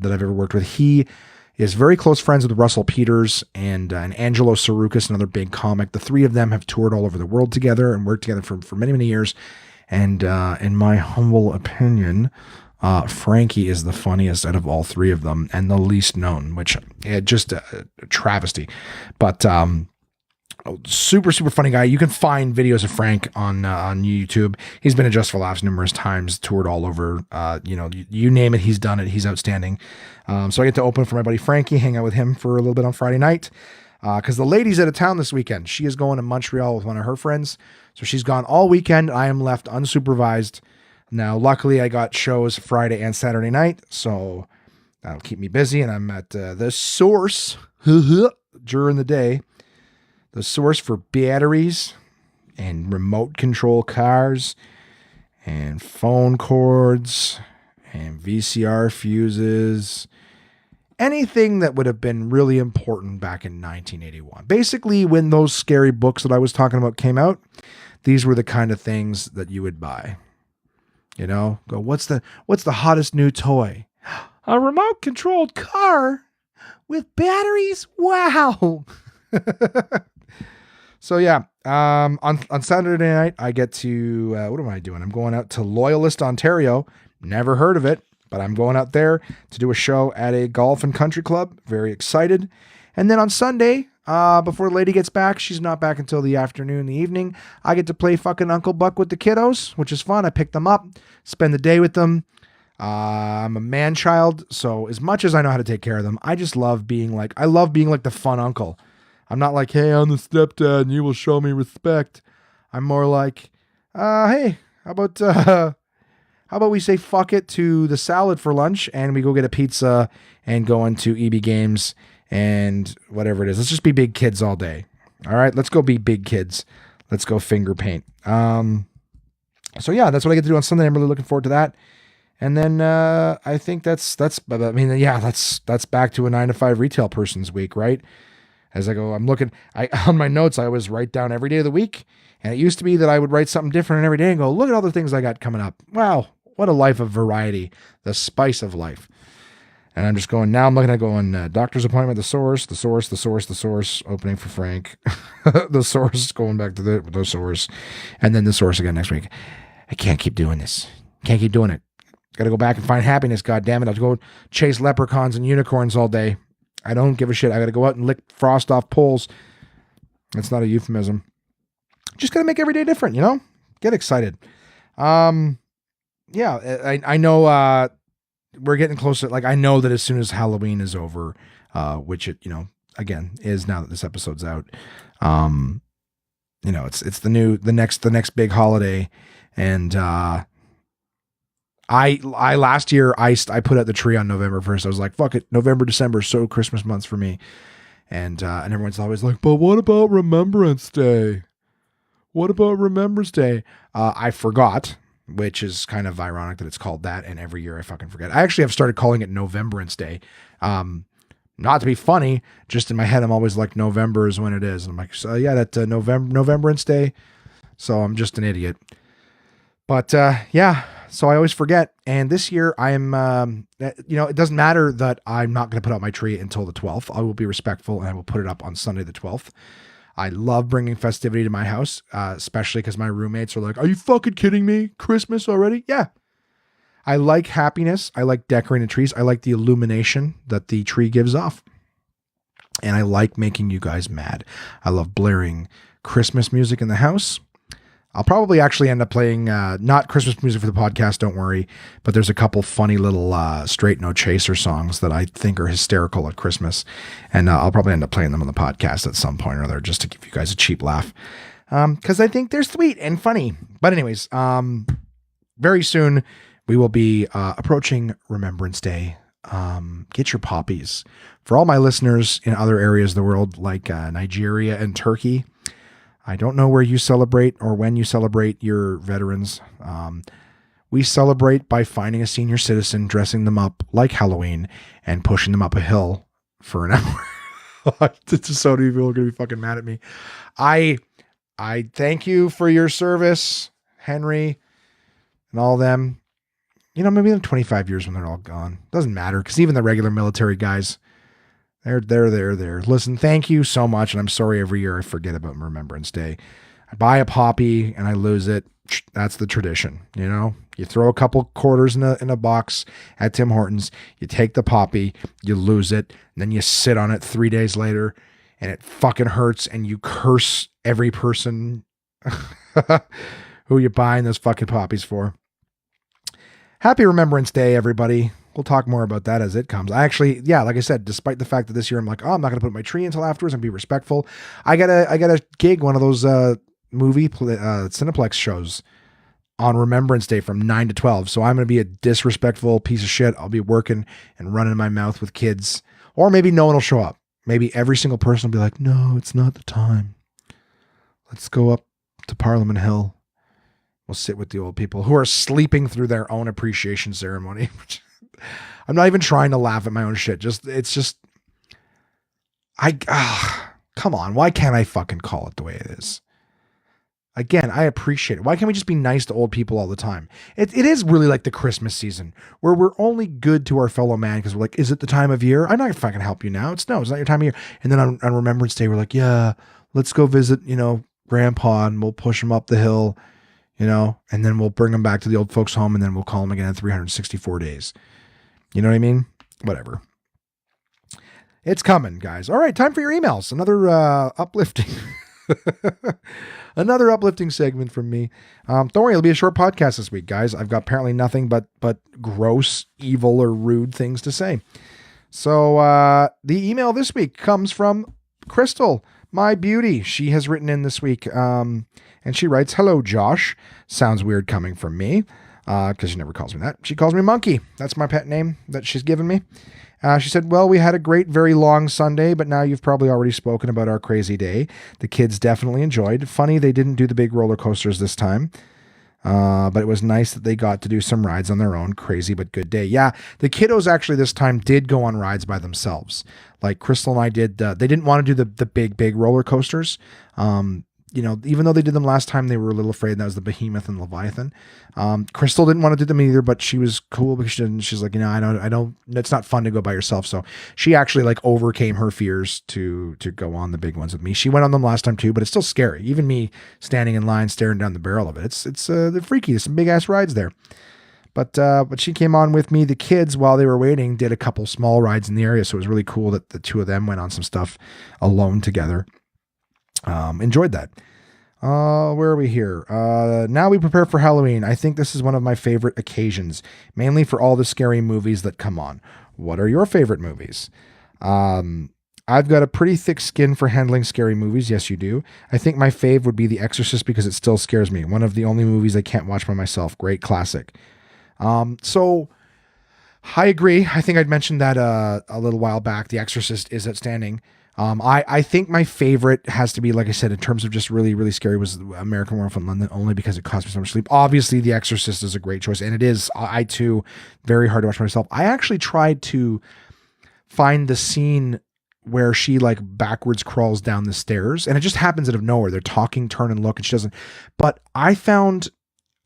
I've ever worked with. He is very close friends with Russell Peters and Angelo Sarukis, another big comic. The three of them have toured all over the world together and worked together for many, many years. And in my humble opinion, Frankie is the funniest out of all three of them and the least known, which just a travesty. But super, super funny guy. You can find videos of Frank on YouTube. He's been at Just for Laughs numerous times, toured all over, you name it, he's done it. He's outstanding. So I get to open for my buddy Frankie, hang out with him for a little bit on Friday night. Cause the lady's out of town this weekend. She is going to Montreal with one of her friends. So she's gone all weekend. I am left unsupervised. Now, luckily I got shows Friday and Saturday night, so that'll keep me busy. And I'm at the Source during the day. The Source for batteries and remote control cars and phone cords and VCR fuses. Anything that would have been really important back in 1981. Basically, when those scary books that I was talking about came out, these were the kind of things that you would buy. Go, what's the hottest new toy? A remote controlled car with batteries? Wow. So yeah, on Saturday night, I get to, what am I doing? I'm going out to Loyalist, Ontario. Never heard of it, but I'm going out there to do a show at a golf and country club. Very excited. And then on Sunday, before the lady gets back, she's not back until the afternoon, the evening, I get to play fucking Uncle Buck with the kiddos, which is fun. I pick them up, spend the day with them. I'm a man child, so as much as I know how to take care of them, I just love being like, the fun uncle. I'm not like, hey, I'm the stepdad and you will show me respect. I'm more like, hey, how about we say fuck it to the salad for lunch and we go get a pizza and go into EB Games and whatever it is. Let's just be big kids all day. All right, let's go be big kids. Let's go finger paint. So yeah, that's what I get to do on Sunday. I'm really looking forward to that. And then I think that's back to a 9-to-5 retail person's week, right? As I go, I'm looking, on my notes, I always write down every day of the week. And it used to be that I would write something different every day and go, look at all the things I got coming up. Wow, what a life of variety, the spice of life. And I'm just going, now I'm looking at going, doctor's appointment, the source, opening for Frank, the source, going back to the source, and then the source again next week. I can't keep doing this. Can't keep doing it. Got to go back and find happiness, God damn it. I'll go chase leprechauns and unicorns all day. I don't give a shit. I got to go out and lick frost off poles. That's not a euphemism. Just got to make every day different, you know? Get excited. Yeah, I know we're getting closer. Like, I know that as soon as Halloween is over, which it, again, is now that this episode's out, it's the next big holiday. And I last year I put out the tree on November 1st. I was like, fuck it, November, December, so Christmas months for me. And everyone's always like, but what about Remembrance Day? What about Remembrance Day? I forgot, which is kind of ironic that it's called that, and every year I fucking forget. I actually have started calling it Novembrance Day. Not to be funny, just in my head I'm always like, November is when it is. And I'm like, so yeah, that Novembrance Day. So I'm just an idiot. But yeah, so I always forget. And this year I am, it doesn't matter that I'm not going to put out my tree until the 12th. I will be respectful and I will put it up on Sunday the 12th. I love bringing festivity to my house, especially because my roommates are like, are you fucking kidding me? Christmas already? Yeah. I like happiness. I like decorating trees. I like the illumination that the tree gives off. And I like making you guys mad. I love blaring Christmas music in the house. I'll probably actually end up playing, not Christmas music for the podcast, don't worry, but there's a couple funny little Straight No Chaser songs that I think are hysterical at Christmas, and I'll probably end up playing them on the podcast at some point or other just to give you guys a cheap laugh, because I think they're sweet and funny. But anyways, very soon we will be approaching Remembrance Day. Get your poppies. For all my listeners in other areas of the world, like Nigeria and Turkey, I don't know where you celebrate or when you celebrate your veterans. We celebrate by finding a senior citizen, dressing them up like Halloween, and pushing them up a hill for an hour. So many people are going to be fucking mad at me. I thank you for your service, Henry, and all them. Maybe in 25 years when they're all gone. Doesn't matter, because even the regular military guys, They're there. Listen, thank you so much. And I'm sorry every year I forget about Remembrance Day. I buy a poppy and I lose it. That's the tradition. You throw a couple quarters in a box at Tim Hortons. You take the poppy, you lose it. And then you sit on it 3 days later and it fucking hurts. And you curse every person who you're buying those fucking poppies for. Happy Remembrance Day, everybody. We'll talk more about that as it comes. I actually, like I said, despite the fact that this year I'm like, I'm not going to put my tree until afterwards and be respectful. I got a gig, one of those movie Cineplex shows on Remembrance Day from 9 to 12. So I'm going to be a disrespectful piece of shit. I'll be working and running my mouth with kids, or maybe no one will show up. Maybe every single person will be like, no, it's not the time. Let's go up to Parliament Hill. We'll sit with the old people who are sleeping through their own appreciation ceremony. I'm not even trying to laugh at my own shit. Come on. Why can't I fucking call it the way it is? Again, I appreciate it. Why can't we just be nice to old people all the time? It is really like the Christmas season where we're only good to our fellow man because we're like, is it the time of year? I'm not going to fucking help you now. It's not your time of year. And then on Remembrance Day, we're like, yeah, let's go visit, Grandpa, and we'll push him up the hill, and then we'll bring him back to the old folks home, and then we'll call him again in 364 days. You know what I mean? Whatever. It's coming, guys. All right, time for your emails. Another uplifting Another uplifting segment from me. Don't worry, it'll be a short podcast this week, guys. I've got apparently nothing but gross, evil, or rude things to say. So the email this week comes from Crystal, my beauty. She has written in this week, and she writes, "Hello, Josh." Sounds weird coming from me, because she never calls me that. She calls me Monkey. That's my pet name that she's given me. She said, "Well, we had a great, very long Sunday, but now you've probably already spoken about our crazy day. The kids definitely enjoyed. Funny they didn't do the big roller coasters this time. But it was nice that they got to do some rides on their own. Crazy, but good day." Yeah, the kiddos actually this time did go on rides by themselves. Like Crystal and I did. They didn't want to do the big roller coasters. Even though they did them last time, they were a little afraid. That was the Behemoth and Leviathan. Crystal didn't want to do them either, but she was cool because she's like, I don't, it's not fun to go by yourself. So she actually like overcame her fears to go on the big ones with me. She went on them last time too, but it's still scary. Even me standing in line, staring down the barrel of it. They're freaky. There's some big ass rides there. But she came on with me. The kids, while they were waiting, did a couple small rides in the area. So it was really cool that the two of them went on some stuff alone together. Enjoyed that. Where are we here? Now we prepare for Halloween. I think this is one of my favorite occasions, mainly for all the scary movies that come on. What are your favorite movies? I've got a pretty thick skin for handling scary movies. Yes, you do. I think my fave would be The Exorcist because it still scares me. One of the only movies I can't watch by myself. Great classic. So I agree. I think I'd mentioned that a little while back. The Exorcist is outstanding. I think my favorite has to be, like I said, in terms of just really, really scary, was American Werewolf in London, only because it cost me so much sleep. Obviously, The Exorcist is a great choice, and it is, I too, very hard to watch myself. I actually tried to find the scene where she like backwards crawls down the stairs, and it just happens out of nowhere. They're talking, turn and look, and she doesn't. But I found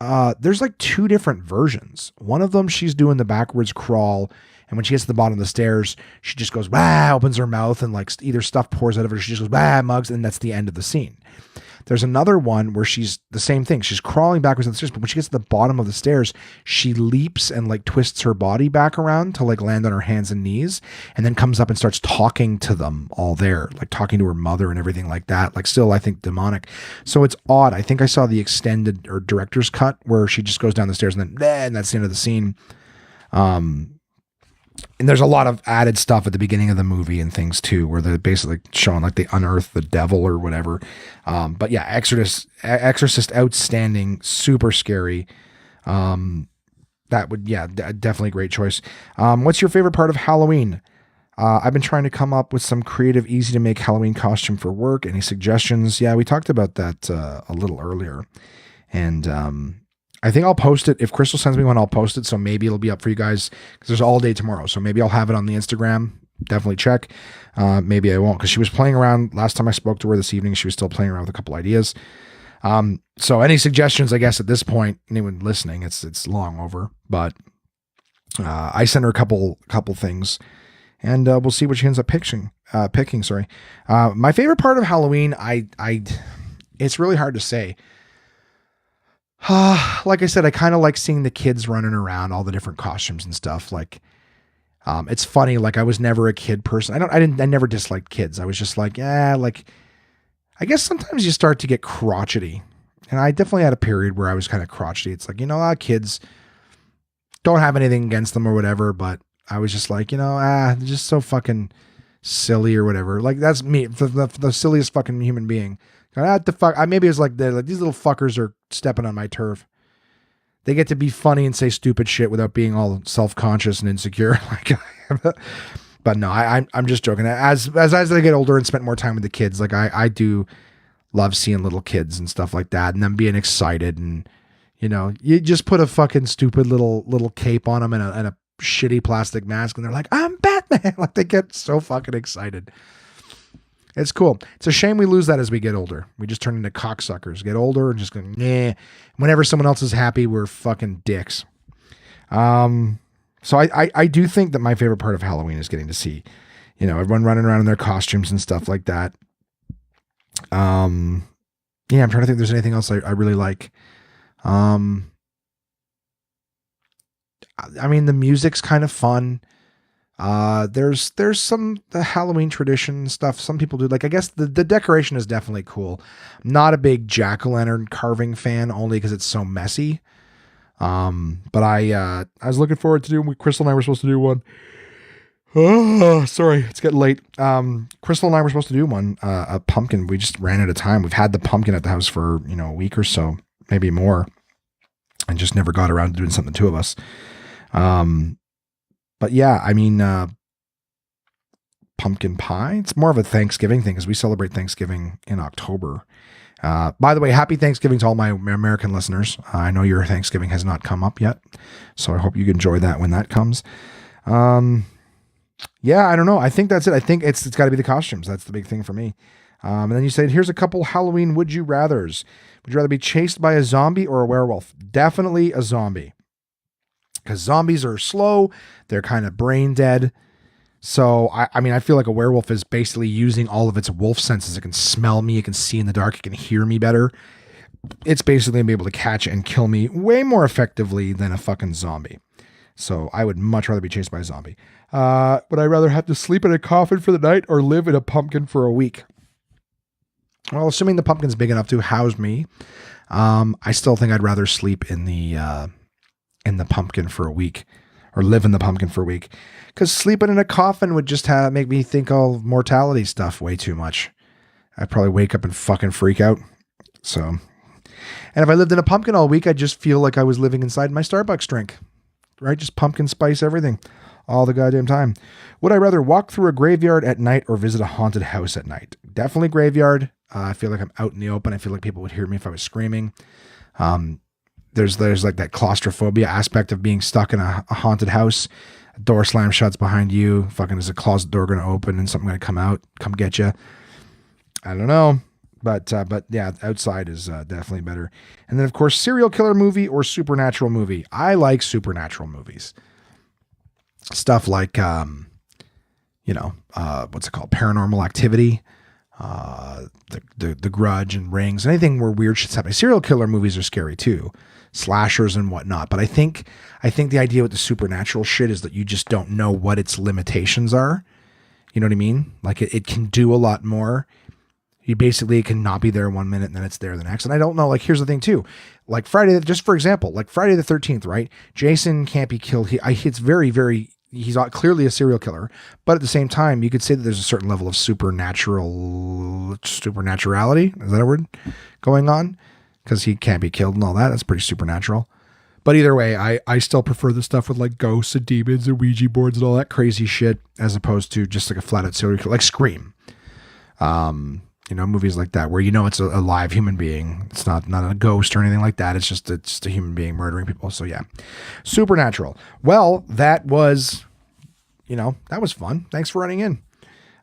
there's like two different versions. One of them, she's doing the backwards crawl, and when she gets to the bottom of the stairs, she just goes, "Wah," opens her mouth, and like either stuff pours out of her. She just goes, "Wah," mugs, and that's the end of the scene. There's another one where she's the same thing. She's crawling backwards on the stairs, but when she gets to the bottom of the stairs, she leaps and like twists her body back around to like land on her hands and knees, and then comes up and starts talking to them all there, like talking to her mother and everything like that. Like still, I think demonic. So it's odd. I think I saw the extended or director's cut where she just goes down the stairs and then, and that's the end of the scene. And there's a lot of added stuff at the beginning of the movie and things too, where they're basically showing like they unearth the devil or whatever. But yeah, Exorcist, outstanding, super scary. That would, definitely a great choice. What's your favorite part of Halloween? I've been trying to come up with some creative, easy to make Halloween costume for work. Any suggestions? Yeah, we talked about that a little earlier. And I think I'll post it. If Crystal sends me one, I'll post it. So maybe it'll be up for you guys because there's all day tomorrow. So maybe I'll have it on the Instagram. Definitely check. Maybe I won't, because she was playing around last time I spoke to her this evening. She was still playing around with a couple ideas. So any suggestions, I guess at this point, anyone listening, it's long over, but I sent her a couple things, and we'll see what she ends up picking. Sorry. My favorite part of Halloween, it's really hard to say. Like I said, I kind of like seeing the kids running around, all the different costumes and stuff. Like, it's funny. Like, I was never a kid person. I never disliked kids. I was just like, like, I guess sometimes you start to get crotchety, and I definitely had a period where I was kind of crotchety. It's like, kids, don't have anything against them or whatever, but I was just like, they're just so fucking silly or whatever. Like, that's me, the silliest fucking human being. The fuck? Maybe it's like these little fuckers are stepping on my turf. They get to be funny and say stupid shit without being all self-conscious and insecure. But no, I'm just joking. As I get older and spend more time with the kids, like I do love seeing little kids and stuff like that, and them being excited, and you just put a fucking stupid little cape on them and a shitty plastic mask, and they're like, "I'm Batman!" Like, they get so fucking excited. It's cool. It's a shame we lose that as we get older. We just turn into cocksuckers, get older, and just go, nah. Whenever someone else is happy, we're fucking dicks. So I do think that my favorite part of Halloween is getting to see, everyone running around in their costumes and stuff like that. I'm trying to think if there's anything else I really like. The music's kind of fun. There's some the Halloween tradition stuff some people do. Like, I guess the decoration is definitely cool. I'm not a big jack-o'-lantern carving fan, only because it's so messy. But I was looking forward to doing. Crystal and I were supposed to do one. Oh, sorry, it's getting late. Crystal and I were supposed to do one, a pumpkin. We just ran out of time. We've had the pumpkin at the house for, a week or so, maybe more, and just never got around to doing something, the two of us. But yeah, I mean, pumpkin pie, it's more of a Thanksgiving thing because we celebrate Thanksgiving in October. By the way, happy Thanksgiving to all my American listeners. I know your Thanksgiving has not come up yet, so I hope you enjoy that when that comes. Yeah, I don't know. I think that's it. I think it's got to be the costumes. That's the big thing for me. And then you said, here's a couple Halloween would you rathers. Would you rather be chased by a zombie or a werewolf? Definitely a zombie. Because zombies are slow. They're kind of brain dead. So, I mean, I feel like a werewolf is basically using all of its wolf senses. It can smell me. It can see in the dark. It can hear me better. It's basically going to be able to catch and kill me way more effectively than a fucking zombie. So I would much rather be chased by a zombie. Would I rather have to sleep in a coffin for the night or live in a pumpkin for a week? Well, assuming the pumpkin's big enough to house me, I still think I'd rather sleep in the pumpkin for a week, or live in the pumpkin for a week. Because sleeping in a coffin would just make me think of mortality stuff way too much. I'd probably wake up and fucking freak out. So, and if I lived in a pumpkin all week, I'd just feel like I was living inside my Starbucks drink. Right? Just pumpkin spice everything all the goddamn time. Would I rather walk through a graveyard at night or visit a haunted house at night? Definitely graveyard. I feel like I'm out in the open. I feel like people would hear me if I was screaming. There's like that claustrophobia aspect of being stuck in a haunted house. A door slam shuts behind you. Fucking is a closet door going to open and something going to come get you. I don't know. But yeah, outside is definitely better. And then, of course, serial killer movie or supernatural movie. I like supernatural movies. Stuff like, what's it called? Paranormal Activity, the Grudge and Rings. Anything where weird shit's happening. Serial killer movies are scary too. Slashers and whatnot. But I think the idea with the supernatural shit is that you just don't know what its limitations are. You know what I mean? Like it can do a lot more. It cannot be there 1 minute and then it's there the next. And I don't know, like, here's the thing too. Like just for example, like Friday the 13th, right? Jason can't be killed. It's very, very, he's clearly a serial killer, but at the same time, you could say that there's a certain level of supernaturality. Is that a word going on? Because he can't be killed and all that. That's pretty supernatural. But either way, I still prefer the stuff with like ghosts and demons and Ouija boards and all that crazy shit, as opposed to just like a flat out serial killer, like Scream. Movies like that where it's a live human being. It's not a ghost or anything like that. It's just a human being murdering people. So yeah, supernatural. Well, that was fun. Thanks for running in.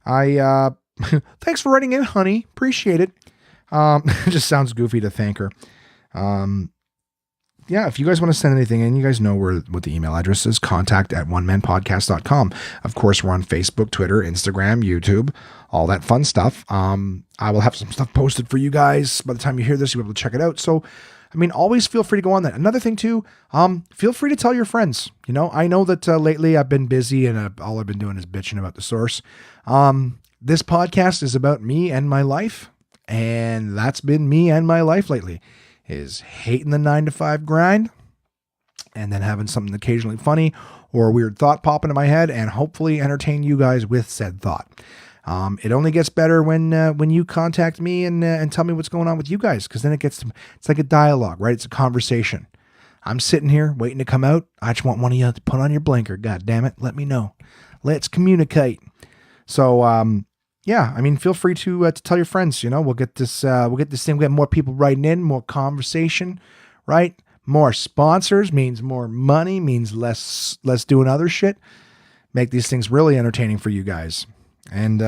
Thanks for running in, honey. Appreciate it. It just sounds goofy to thank her. Yeah, if you guys want to send anything in, you guys know what the email address is, contact@onemanpodcast.com. Of course, we're on Facebook, Twitter, Instagram, YouTube, all that fun stuff. I will have some stuff posted for you guys. By the time you hear this, you'll be able to check it out. So, I mean, always feel free to go on that. Another thing too, feel free to tell your friends. I know that lately I've been busy and all I've been doing is bitching about the source. This podcast is about me and my life. And that's been me and my life lately. Is hating the 9-to-5 grind and then having something occasionally funny or a weird thought pop into my head and hopefully entertain you guys with said thought. It only gets better when you contact me and tell me what's going on with you guys, because then it's like a dialogue, right? It's a conversation. I'm sitting here waiting to come out. I just want one of you to put on your blinker. God damn it. Let me know. Let's communicate. So, yeah, I mean, feel free to tell your friends. We'll get this thing. We'll get more people writing in, more conversation, right? More sponsors means more money, means less doing other shit. Make these things really entertaining for you guys. And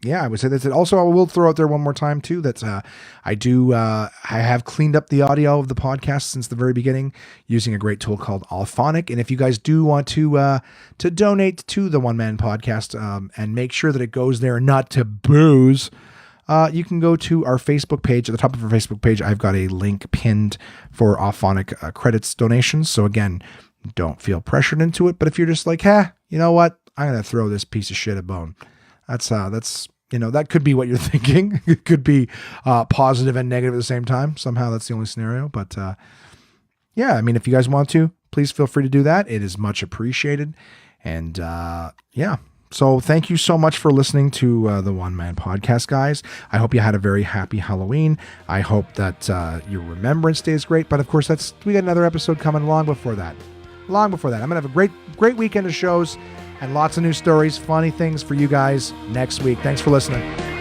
yeah, I would say that's it. Also, I will throw out there one more time too. That's I have cleaned up the audio of the podcast since the very beginning using a great tool called Alphonic. And if you guys do want to donate to the One Man Podcast and make sure that it goes there, not to booze, you can go to our Facebook page. At the top of our Facebook page, I've got a link pinned for Alphonic credits donations. So again, don't feel pressured into it. But if you're just like, you know what? I'm going to throw this piece of shit a bone. That's, that could be what you're thinking. It could be positive and negative at the same time. Somehow that's the only scenario. But yeah, I mean, if you guys want to, please feel free to do that. It is much appreciated. And yeah. So thank you so much for listening to the One Man Podcast, guys. I hope you had a very happy Halloween. I hope that your Remembrance Day is great. But of course, we got another episode coming long before that. I'm going to have a great weekend of shows and lots of new stories, funny things for you guys next week. Thanks for listening.